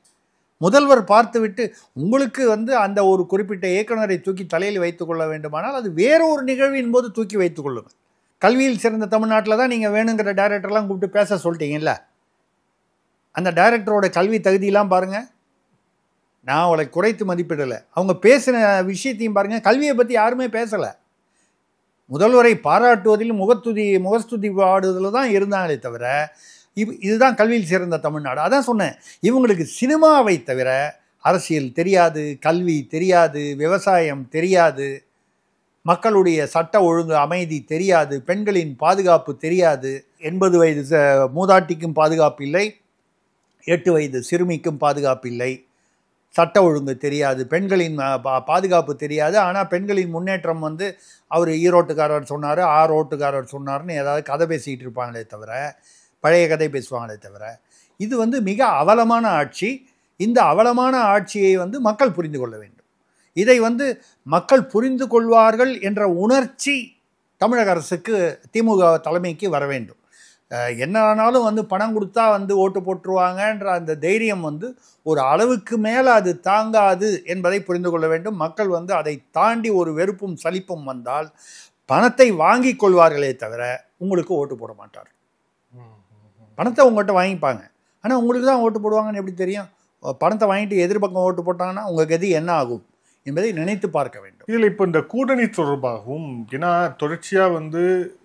Speaker 6: முதல்வர் பார்த்து விட்டு உங்களுக்கு அந்த ஒரு குறிப்பிட்ட இயக்குனரை தூக்கி தலையில் வைத்துக்கொள்ள வேண்டுமானால் அது வேற ஒரு நிகழ்வின் போது தூக்கி வைத்துக் கொள்ளுங்கள். கல்வியில் சிறந்த தமிழ்நாட்டில் தான் நீங்கள் வேணுங்கிற டைரக்டர்லாம் கூப்பிட்டு பேச சொல்லிட்டீங்கல்ல, அந்த டைரக்டரோட கல்வி தகுதியெல்லாம் பாருங்கள். நான் அவளை குறைத்து மதிப்பிடலை, அவங்க பேசின விஷயத்தையும் பாருங்கள். கல்வியை பற்றி யாருமே பேசலை. முதல்வரை பாராட்டுவதில் முகஸ்துதி பாடுவதில் தான் இருந்தாங்களே தவிர இதுதான் கல்வியில் சிறந்த தமிழ்நாடு. அதான் சொன்னேன், இவங்களுக்கு சினிமாவை தவிர அரசியல் தெரியாது, கல்வி தெரியாது, விவசாயம் தெரியாது, மக்களுடைய சட்ட ஒழுங்கு அமைதி தெரியாது, பெண்களின் பாதுகாப்பு தெரியாது. 80 வயது மூதாட்டிக்கும் பாதுகாப்பு இல்லை, 8 வயது சிறுமிக்கும் பாதுகாப்பு இல்லை, சட்ட ஒழுங்கு தெரியாது, பெண்களின் பாதுகாப்பு தெரியாது. ஆனால் பெண்களின் முன்னேற்றம் அவர் ஈரோட்டுக்காரர் சொன்னார், ரோட்டுக்காரர் சொன்னார்னு ஏதாவது கதை பேசிக்கிட்டு இருப்பாங்களே தவிர, பழைய கதை பேசுவாங்களே தவிர, இது மிக அவலமான ஆட்சி. இந்த அவலமான ஆட்சியை மக்கள் புரிந்து கொள்ள வேண்டும். இதை மக்கள் புரிந்து கொள்வார்கள் என்ற உணர்ச்சி தமிழக அரசுக்கு, திமுக தலைமைக்கு வர வேண்டும். என்ன ஆனாலும் பணம் கொடுத்தா ஓட்டு போட்டுருவாங்கன்ற அந்த தைரியம் ஒரு அளவுக்கு மேலே அது தாங்காது என்பதை புரிந்து கொள்ள வேண்டும். மக்கள் அதை தாண்டி ஒரு வெறுப்பும் சலிப்பும் வந்தால் பணத்தை வாங்கி கொள்வார்களே தவிர உங்களுக்கு ஓட்டு போட மாட்டார். பணத்தை உங்கள்கிட்ட வாங்கிப்பாங்க, ஆனால் உங்களுக்கு தான் ஓட்டு போடுவாங்கன்னு எப்படி தெரியும்? பணத்தை வாங்கிட்டு எதிர்பக்கம் ஓட்டு போட்டாங்கன்னா உங்கள் கதி என்ன ஆகும் என்பதை நினைத்து பார்க்க வேண்டும்.
Speaker 5: இதில் இப்போ இந்த கூட்டணி தொடர்பாகவும், ஏன்னா தொடர்ச்சியாக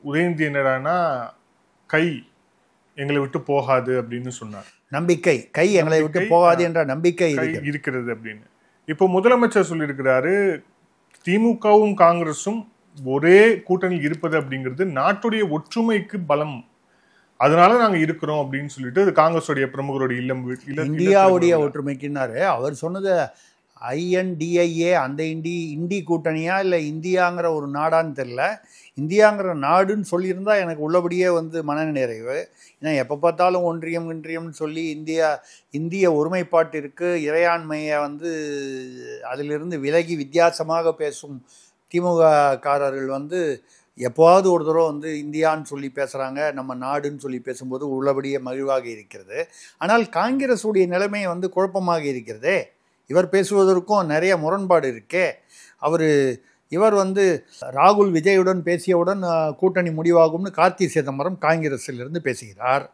Speaker 5: உதயநிதி என்னடானா கை எங்களை விட்டு போகாது அப்படின்னு சொன்னார்.
Speaker 6: நம்பிக்கை, கை எங்களை விட்டு போகாது என்ற நம்பிக்கை
Speaker 5: இருக்கிறது அப்படின்னு. இப்போ முதலமைச்சர் சொல்லியிருக்கிறாரு, திமுகவும் காங்கிரஸும் ஒரே கூட்டணியில் இருப்பது அப்படிங்கிறது நாட்டுடைய ஒற்றுமைக்கு பலம், அதனால நாங்க இருக்கிறோம் அப்படின்னு சொல்லிட்டு காங்கிரஸுடைய பிரமுகருடைய
Speaker 6: இந்தியாவுடைய ஒற்றுமைக்குன்னாரு. அவர் சொன்னது INDIA அந்த இண்டி கூட்டணியா இல்லை இந்தியாங்கிற ஒரு நாடான்னு தெரில. இந்தியாங்கிற நாடுன்னு சொல்லியிருந்தா எனக்கு உள்ளபடியே மன நிறைவு. ஏன்னா எப்போ பார்த்தாலும் ஒன்றியம்னு சொல்லி இந்திய ஒருமைப்பாட்டிற்கு இறையாண்மையை அதிலிருந்து விலகி வித்தியாசமாக பேசும் திமுக காரர்கள் எப்போவாவது ஒரு தடவை இந்தியான்னு சொல்லி பேசுகிறாங்க, நம்ம நாடுன்னு சொல்லி பேசும்போது உள்ளபடியே மகிழ்வாக இருக்கிறது. ஆனால் காங்கிரஸுடைய நிலைமை குழப்பமாக இருக்கிறதே. இவர் பேசுவதற்கும் நிறைய முரண்பாடு இருக்கே. இவர் ராகுல் விஜயுடன் பேசியவுடன் கூட்டணி முடிவாகும்னு கார்த்தி சிதம்பரம் காங்கிரஸிலிருந்து பேசுகிறார்.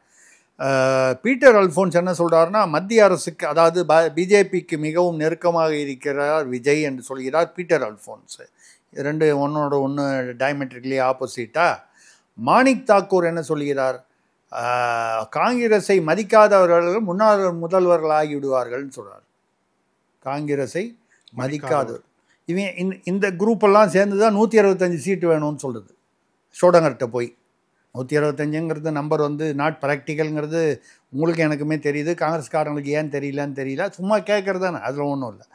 Speaker 6: பீட்டர் அல்ஃபோன்ஸ் என்ன சொல்கிறாருன்னா, மத்திய அரசுக்கு, அதாவது பிஜேபிக்கு மிகவும் நெருக்கமாக இருக்கிறார் விஜய் என்று சொல்கிறார் பீட்டர் அல்ஃபோன்ஸ். ரெண்டு ஒன்றோட ஒன்று டயமெட்ரிக்லி ஆப்போசிட்டா. மாணிக் தாக்கூர் என்ன சொல்கிறார், காங்கிரஸை மதிக்காதவர்கள் முன்னாள் முதல்வர்கள் ஆகிவிடுவார்கள்னு சொல்கிறார். காங்கிரஸை மதிக்காதவர் இவன் இந்த குரூப்பெல்லாம் சேர்ந்து தான் 165 சீட்டு வேணும்னு சொல்கிறது. ஷோடங்கர்கிட்ட போய் 165ங்கிறது நம்பர் நாட் ப்ராக்டிக்கல்ங்கிறது உங்களுக்கு எனக்குமே தெரியுது, காங்கிரஸ்காரங்களுக்கு ஏன் தெரியலன்னு தெரியல, சும்மா கேட்குறது தானே, அதில் ஒன்றும் இல்லை.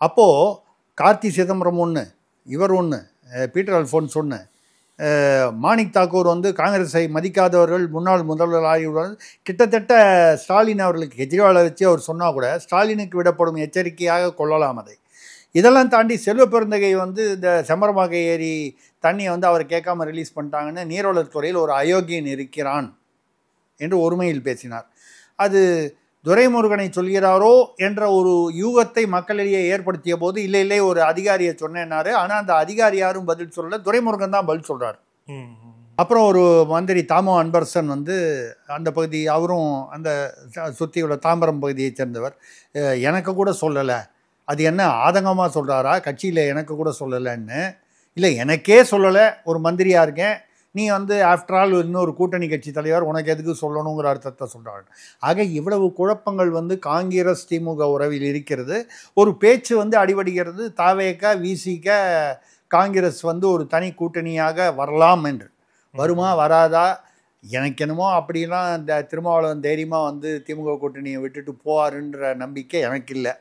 Speaker 6: அப்போது கார்த்தி சிதம்பரம் ஒன்று, இவர் ஒன்று, பீட்டர் அல்ஃபோன்ஸ் ஒன்று, மாணிக் தாக்கூர் காங்கிரஸை மதிக்காதவர்கள் முன்னாள் முதல்வர் ஆகிவிடுவார். கிட்டத்தட்ட ஸ்டாலின் அவர்களுக்கு கெஜ்ரிவாலை வச்சு அவர் சொன்னால் கூட ஸ்டாலினுக்கு விடப்படும் எச்சரிக்கையாக கொள்ளலாம் அதை. இதெல்லாம் தாண்டி செல்வ பெருந்தகை இந்த செம்பரமாக ஏரி தண்ணியை அவர் கேட்காம ரிலீஸ் பண்ணிட்டாங்கன்னு நீரோலர் துறையில் ஒரு அயோக்கியன் இருக்கிறான் என்று ஒருமையில் பேசினார். அது துரைமுருகனை சொல்கிறாரோ என்ற ஒரு யூகத்தை மக்களிடையே ஏற்படுத்திய போது இல்லை ஒரு அதிகாரியை சொன்னேன்னாரு. ஆனால் அந்த அதிகாரி யாரும் பதில் சொல்லலை, துரைமுருகன் தான் பதில் சொல்கிறார். அப்புறம் ஒரு மந்திரி தாமோ அன்பரசன் அந்த பகுதி, அவரும் அந்த சுற்றியுள்ள தாம்பரம் பகுதியை சேர்ந்தவர், எனக்கு கூட சொல்லலை. அது என்ன ஆதங்கமாக சொல்கிறாரா, கட்சியில் எனக்கு கூட சொல்லலைன்னு? இல்லை எனக்கே சொல்லலை, ஒரு மந்திரியாக இருக்கேன், நீ வந்து ஆஃப்டர் ஆல் இன்னொரு கூட்டணி கட்சி தலைவர், உனக்கு எதுக்கு சொல்லணுங்கிற அர்த்தத்தை சொல்கிறாங்க. ஆக இவ்வளவு குழப்பங்கள் வந்து காங்கிரஸ் திமுக உறவில் இருக்கிறது. ஒரு பேச்சு வந்து அடிபடுகிறது, தாவேக விசிக காங்கிரஸ் வந்து ஒரு தனி கூட்டணியாக வரலாம் என்று. வருமா வராதா எனக்கு என்னமோ அப்படிலாம் இந்த திருமாவளவன் தைரியமாக வந்து திமுக கூட்டணியை விட்டுட்டு போவாருன்ற நம்பிக்கை எனக்கு இல்லை.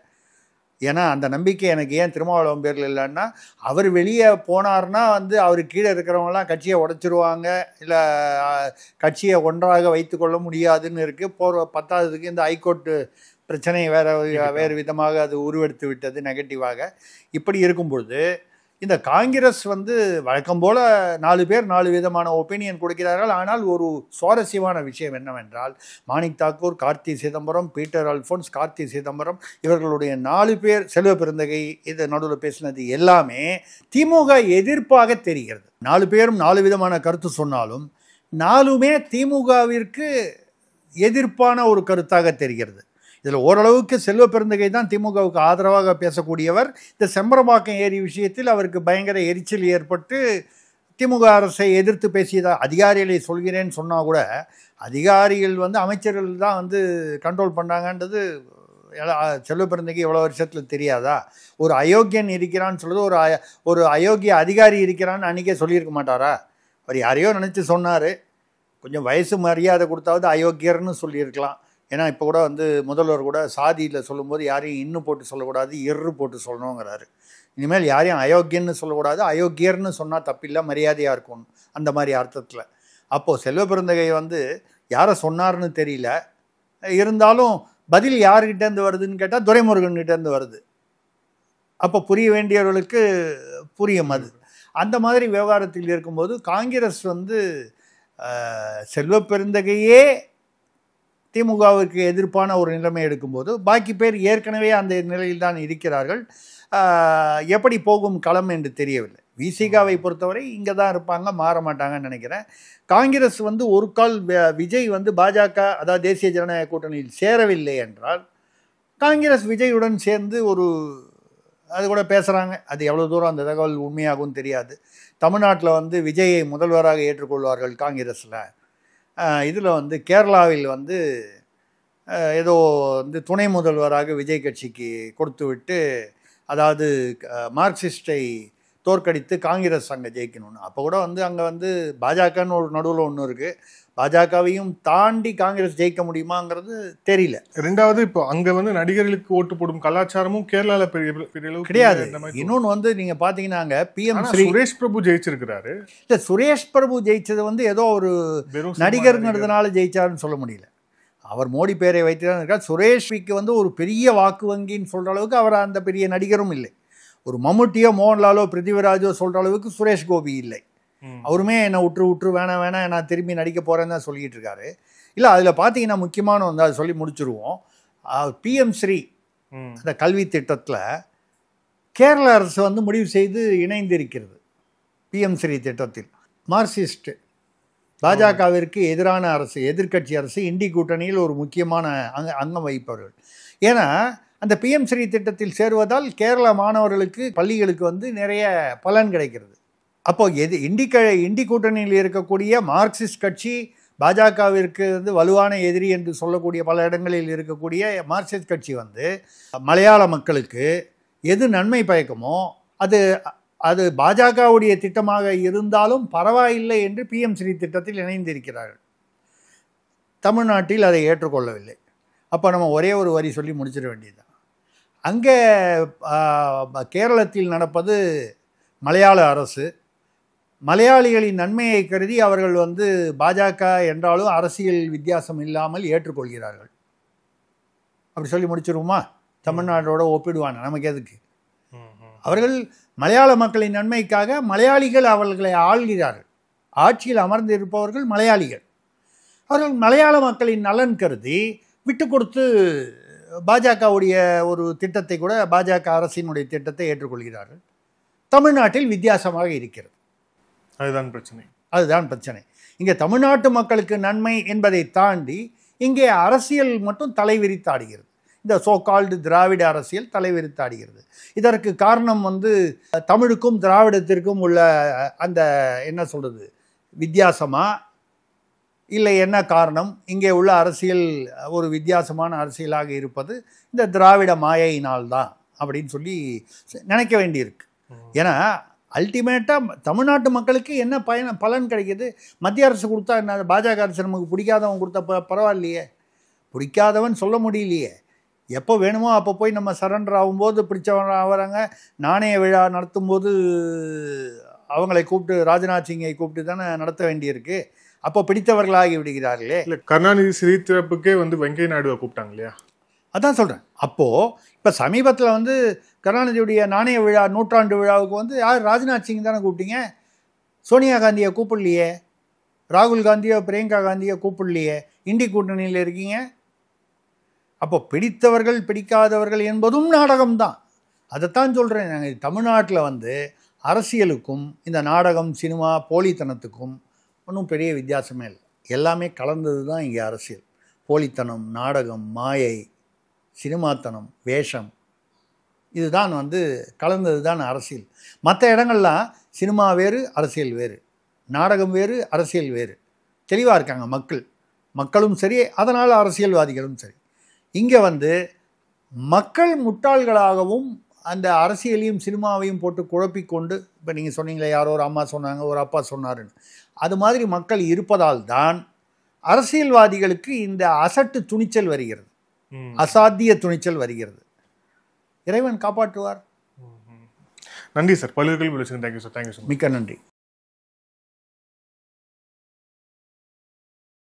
Speaker 6: ஏன்னா அந்த நம்பிக்கை எனக்கு ஏன் திருமாவளவன் பேரில் இல்லைன்னா, அவர் வெளியே போனார்னா வந்து அவர் கீழே இருக்கிறவங்களாம் கட்சியை உடைச்சிருவாங்க, இல்லை கட்சியை ஒன்றாக வைத்துக்கொள்ள முடியாதுன்னு இருக்குது. பத்தாவதுக்கு இந்த ஹைகோர்ட்டு பிரச்சனை வேறு விதமாக அது உருவெடுத்து விட்டது நெகட்டிவாக. இப்படி இருக்கும்பொழுது இந்த காங்கிரஸ் வந்து வழக்கம் போல் 4 பேர் 4 விதமான ஒப்பீனியன் கொடுக்கிறார்கள். ஆனால் ஒரு சுவாரஸ்யமான விஷயம் என்னவென்றால், மாணிக் தாக்கூர், கார்த்தி சிதம்பரம், பீட்டர் அல்ஃபோன்ஸ், கார்த்தி சிதம்பரம் இவர்களுடைய 4 பேர், செல்வ பெருந்தகை இது நடுவில் பேசினது எல்லாமே திமுக எதிர்ப்பாக தெரிகிறது. 4 பேரும் 4 விதமான கருத்து சொன்னாலும் 4மே திமுகவிற்கு எதிர்ப்பான ஒரு கருத்தாக தெரிகிறது. இதில் ஓரளவுக்கு செல்வ பெருந்தகை தான் திமுகவுக்கு ஆதரவாக பேசக்கூடியவர். இந்த செம்பரம்பாக்கம் ஏரி விஷயத்தில் அவருக்கு பயங்கர எரிச்சல் ஏற்பட்டு திமுக அரசை எதிர்த்து பேசியதா அதிகாரிகளை சொல்கிறேன்னு சொன்னால் கூட, அதிகாரிகள் வந்து அமைச்சர்கள் தான் வந்து கண்ட்ரோல் பண்ணாங்கன்றது செல்வ பெருந்தகை எவ்வளோ வருஷத்தில் தெரியாதா? ஒரு அயோக்கியன் இருக்கிறான்னு சொல்கிறது, ஒரு அயோக்கிய அதிகாரி இருக்கிறான்னு அன்றைக்கே சொல்லியிருக்க மாட்டாரா? அவர் யாரையோ நினச்சி சொன்னார். கொஞ்சம் வயசு மரியாதை கொடுத்தாவது அயோக்கியர்னு சொல்லியிருக்கலாம். ஏன்னா இப்போ கூட வந்து முதல்வர் கூட சாதியில் சொல்லும்போது யாரையும் இன்னும் போட்டு சொல்லக்கூடாது, எரு போட்டு சொல்லணுங்கிறாரு. இனிமேல் யாரையும் அயோக்கியன்னு சொல்லக்கூடாது, அயோக்கியர்னு சொன்னால் தப்பில்லை, மரியாதையாக இருக்கும் அந்த மாதிரி அர்த்தத்தில். அப்போது செல்வ பெருந்தகை வந்து யாரை சொன்னார்னு தெரியல, இருந்தாலும் பதில் யார்கிட்டேருந்து வருதுன்னு கேட்டால் துரைமுருகன்கிட்டேருந்து வருது. அப்போ புரிய வேண்டியவர்களுக்கு புரியும் அது. அந்த மாதிரி விவகாரத்தில் இருக்கும்போது காங்கிரஸ் வந்து செல்வ பெருந்தகையே திமுகவிற்கு எதிர்ப்பான ஒரு நிலைமை எடுக்கும்போது, பாக்கி பேர் ஏற்கனவே அந்த நிலையில் தான் இருக்கிறார்கள். எப்படி போகும் களம் என்று தெரியவில்லை. விசிகாவை பொறுத்தவரை இங்கே தான் இருப்பாங்க, மாற மாட்டாங்கன்னு நினைக்கிறேன். காங்கிரஸ் வந்து ஒரு கால் விஜய் வந்து பாஜக, அதாவது தேசிய ஜனநாயக கூட்டணியில் சேரவில்லை என்றால், காங்கிரஸ் விஜயுடன் சேர்ந்து ஒரு அது கூட பேசுகிறாங்க. அது எவ்வளோ தூரம் அந்த தகவல் உண்மையாகவும் தெரியாது. தமிழ்நாட்டில் வந்து விஜயை முதல்வராக ஏற்றுக்கொள்வார்கள் காங்கிரஸில். இதில் வந்து கேரளாவில் வந்து ஏதோ வந்து துணை முதல்வராக விஜய் கட்சிக்கு கொடுத்து விட்டு, அதாவது மார்க்சிஸ்டை தோற்கடித்து காங்கிரஸ் அங்கே ஜெயிக்கணும்னு. அப்போ கூட வந்து அங்கே வந்து பாஜகன்னு ஒரு நடுவில் ஒன்று இருக்குது. பாஜகவையும் தாண்டி காங்கிரஸ் ஜெயிக்க முடியுமாங்கிறது தெரியல.
Speaker 5: ரெண்டாவது, இப்போ அங்கே வந்து நடிகர்களுக்கு ஓட்டு போடும் கலாச்சாரமும் கேரளாவில் பெரிய
Speaker 6: கிடையாது. இன்னொன்று வந்து நீங்கள் பார்த்தீங்கன்னா அங்கே PM
Speaker 5: சுரேஷ் பிரபு ஜெயிச்சிருக்கிறாரு.
Speaker 6: இல்லை, சுரேஷ் பிரபு ஜெயிச்சது வந்து ஏதோ ஒரு நடிகருங்கிறதுனால ஜெயிச்சாருன்னு சொல்ல முடியல. அவர் மோடி பேரை வைத்து தான் இருக்கார். சுரேஷ்விக்கு வந்து ஒரு பெரிய வாக்கு வங்கின்னு சொல்கிற அளவுக்கு அவர் அந்த பெரிய நடிகரும் இல்லை. ஒரு மம்முட்டியோ மோகன்லாலோ பிருத்திவிராஜோ சொல்கிற அளவுக்கு சுரேஷ் கோபி இல்லை. அவருமே என்னை விட்டு வேணாம் நான் திரும்பி நடிக்க போகிறேன்னு தான் சொல்லிகிட்டு இருக்காரு. இல்லை, அதில் பார்த்தீங்கன்னா முக்கியமான வந்து அதை சொல்லி முடிச்சுருவோம். PM ஸ்ரீ அந்த கல்வி திட்டத்தில் கேரள அரசு வந்து முடிவு செய்து இணைந்திருக்கிறது. PM ஸ்ரீ திட்டத்தில் மார்க்சிஸ்ட் பாஜகவிற்கு எதிரான அரசு, எதிர்கட்சி அரசு, இண்டி கூட்டணியில் ஒரு முக்கியமான அங்கம் வகிப்பவர்கள். ஏன்னா அந்த PM ஸ்ரீ திட்டத்தில் சேருவதால் கேரள மாணவர்களுக்கு, பள்ளிகளுக்கு வந்து நிறைய பலன் கிடைக்கிறது. அப்போது இண்டி கூட்டணியில் இருக்கக்கூடிய மார்க்சிஸ்ட் கட்சி பாஜகவிற்கு வந்து வலுவான எதிரி என்று சொல்லக்கூடிய பல இடங்களில் இருக்கக்கூடிய மார்க்சிஸ்ட் கட்சி வந்து மலையாள மக்களுக்கு எது நன்மை பயக்குமோ அது பாஜகவுடைய திட்டமாக இருந்தாலும் பரவாயில்லை என்று PM ஸ்ரீ திட்டத்தில் இணைந்திருக்கிறார்கள். தமிழ்நாட்டில் அதை ஏற்றுக்கொள்ளவில்லை. அப்போ நம்ம ஒரே ஒரு வரி சொல்லி முடிச்சிட வேண்டியதுதான். அங்கே கேரளத்தில் நடப்பது மலையாள அரசு, மலையாளிகளின் நன்மையை கருதி அவர்கள் வந்து பாஜக என்றாலும் அரசியல் வித்தியாசம் இல்லாமல் ஏற்றுக்கொள்கிறார்கள். அப்படி சொல்லி முடிச்சிருவோமா? தமிழ்நாட்டோட ஒப்பிடுவாங்க, நமக்கு எதுக்கு? அவர்கள் மலையாள மக்களின் நன்மைக்காக மலையாளிகள் அவர்களை ஆள்கிறார்கள். ஆட்சியில் அமர்ந்து இருப்பவர்கள் மலையாளிகள். அவர்கள் மலையாள மக்களின் நலன் கருதி விட்டு கொடுத்து பாஜகவுடைய ஒரு திட்டத்தை கூட, பாஜக அரசினுடைய திட்டத்தை ஏற்றுக்கொள்கிறார்கள். தமிழ்நாட்டில் வித்தியாசமாக இருக்கிறது. அதுதான் பிரச்சனை. இங்கே தமிழ்நாட்டு மக்களுக்கு நன்மை என்பதை தாண்டி இங்கே அரசியல் மட்டும் தலைவிரித்தாடுகிறது. இந்த சோகால்டு திராவிட அரசியல் தலைவிரித்தாடுகிறது. இதற்கு காரணம் வந்து தமிழுக்கும் திராவிடத்திற்கும் உள்ள அந்த என்ன சொல்கிறது வித்தியாசமா இல்லை என்ன காரணம், இங்கே உள்ள அரசியல் ஒரு வித்தியாசமான அரசியலாக இருப்பது இந்த திராவிட மாயையினால்தான் அப்படின்னு சொல்லி நினைக்க வேண்டியிருக்கு. ஏன்னா அல்டிமேட்டாக தமிழ்நாட்டு மக்களுக்கு என்ன பலன் கிடைக்கிது? மத்திய அரசு கொடுத்தா என்ன, பாஜக அரசு நமக்கு பிடிக்காதவன் கொடுத்தா பரவாயில்லையே, பிடிக்காதவன் சொல்ல முடியலையே. எப்போ வேணுமோ அப்போ போய் நம்ம சரண்டர் ஆகும்போது பிடிச்சவங்க ஆகிறாங்க. நாணய விழா நடத்தும்போது அவங்களை கூப்பிட்டு, ராஜ்நாத் சிங்கை கூப்பிட்டு தானே நடத்த வேண்டியிருக்கு. அப்போ பிடித்தவர்களாகி விடுகிறார்களே.
Speaker 5: இல்லை, கருணாநிதி சிறை திறப்புக்கே வெங்கையா நாயுடுவை கூப்பிட்டாங்க இல்லையா?
Speaker 6: அதான் சொல்கிறேன். அப்போது இப்போ சமீபத்தில் கருணாநிதியுடைய நாணய விழா, நூற்றாண்டு விழாவுக்கு யார், ராஜ்நாத் சிங் தானே கூப்பிட்டீங்க. சோனியா காந்தியை கூப்பிடலையே, ராகுல் காந்தியோ பிரியங்கா காந்தியோ கூப்பிடலையே. இண்டி கூட்டணியில் இருக்கீங்க. அப்போ பிடித்தவர்கள் பிடிக்காதவர்கள் என்பதும் நாடகம்தான். அதைத்தான் சொல்கிறேன். நாங்கள் தமிழ்நாட்டில் அரசியலுக்கும் இந்த நாடகம், சினிமா, போலித்தனத்துக்கும் ஒன்றும் பெரிய வித்தியாசமே இல்லை. எல்லாமே கலந்தது தான் இங்கே அரசியல். போலித்தனம், நாடகம், மாயை, சினிமாத்தனம், வேஷம், இதுதான் கலந்தது தான் அரசியல். மற்ற இடங்கள்லாம் சினிமா வேறு, அரசியல் வேறு, நாடகம் வேறு, அரசியல் வேறு. தெளிவாக இருக்காங்க மக்களும் சரி, அதனால் அரசியல்வாதிகளும் சரி. இங்கே மக்கள் முட்டாள்களாகவும் அந்த அரசியலையும் சினிமாவையும் போட்டு குழப்பிக்கொண்டு, இப்போ நீங்கள் சொன்னீங்களே, யாரோ ஒரு அம்மா சொன்னாங்க, ஒரு அப்பா சொன்னாருன்னு, அது மாதிரி மக்கள் இருப்பதால் தான் அரசியல்வாதிகளுக்கு இந்த அசட்டு துணிச்சல் வருகிறது, அசாத்திய துணிச்சல் வருகிறது. இறைவன் காப்பாற்றுவார்.
Speaker 5: நன்றி சார். பல்வேறு கேள்வி. Thank you sir.
Speaker 6: மிக்க நன்றி.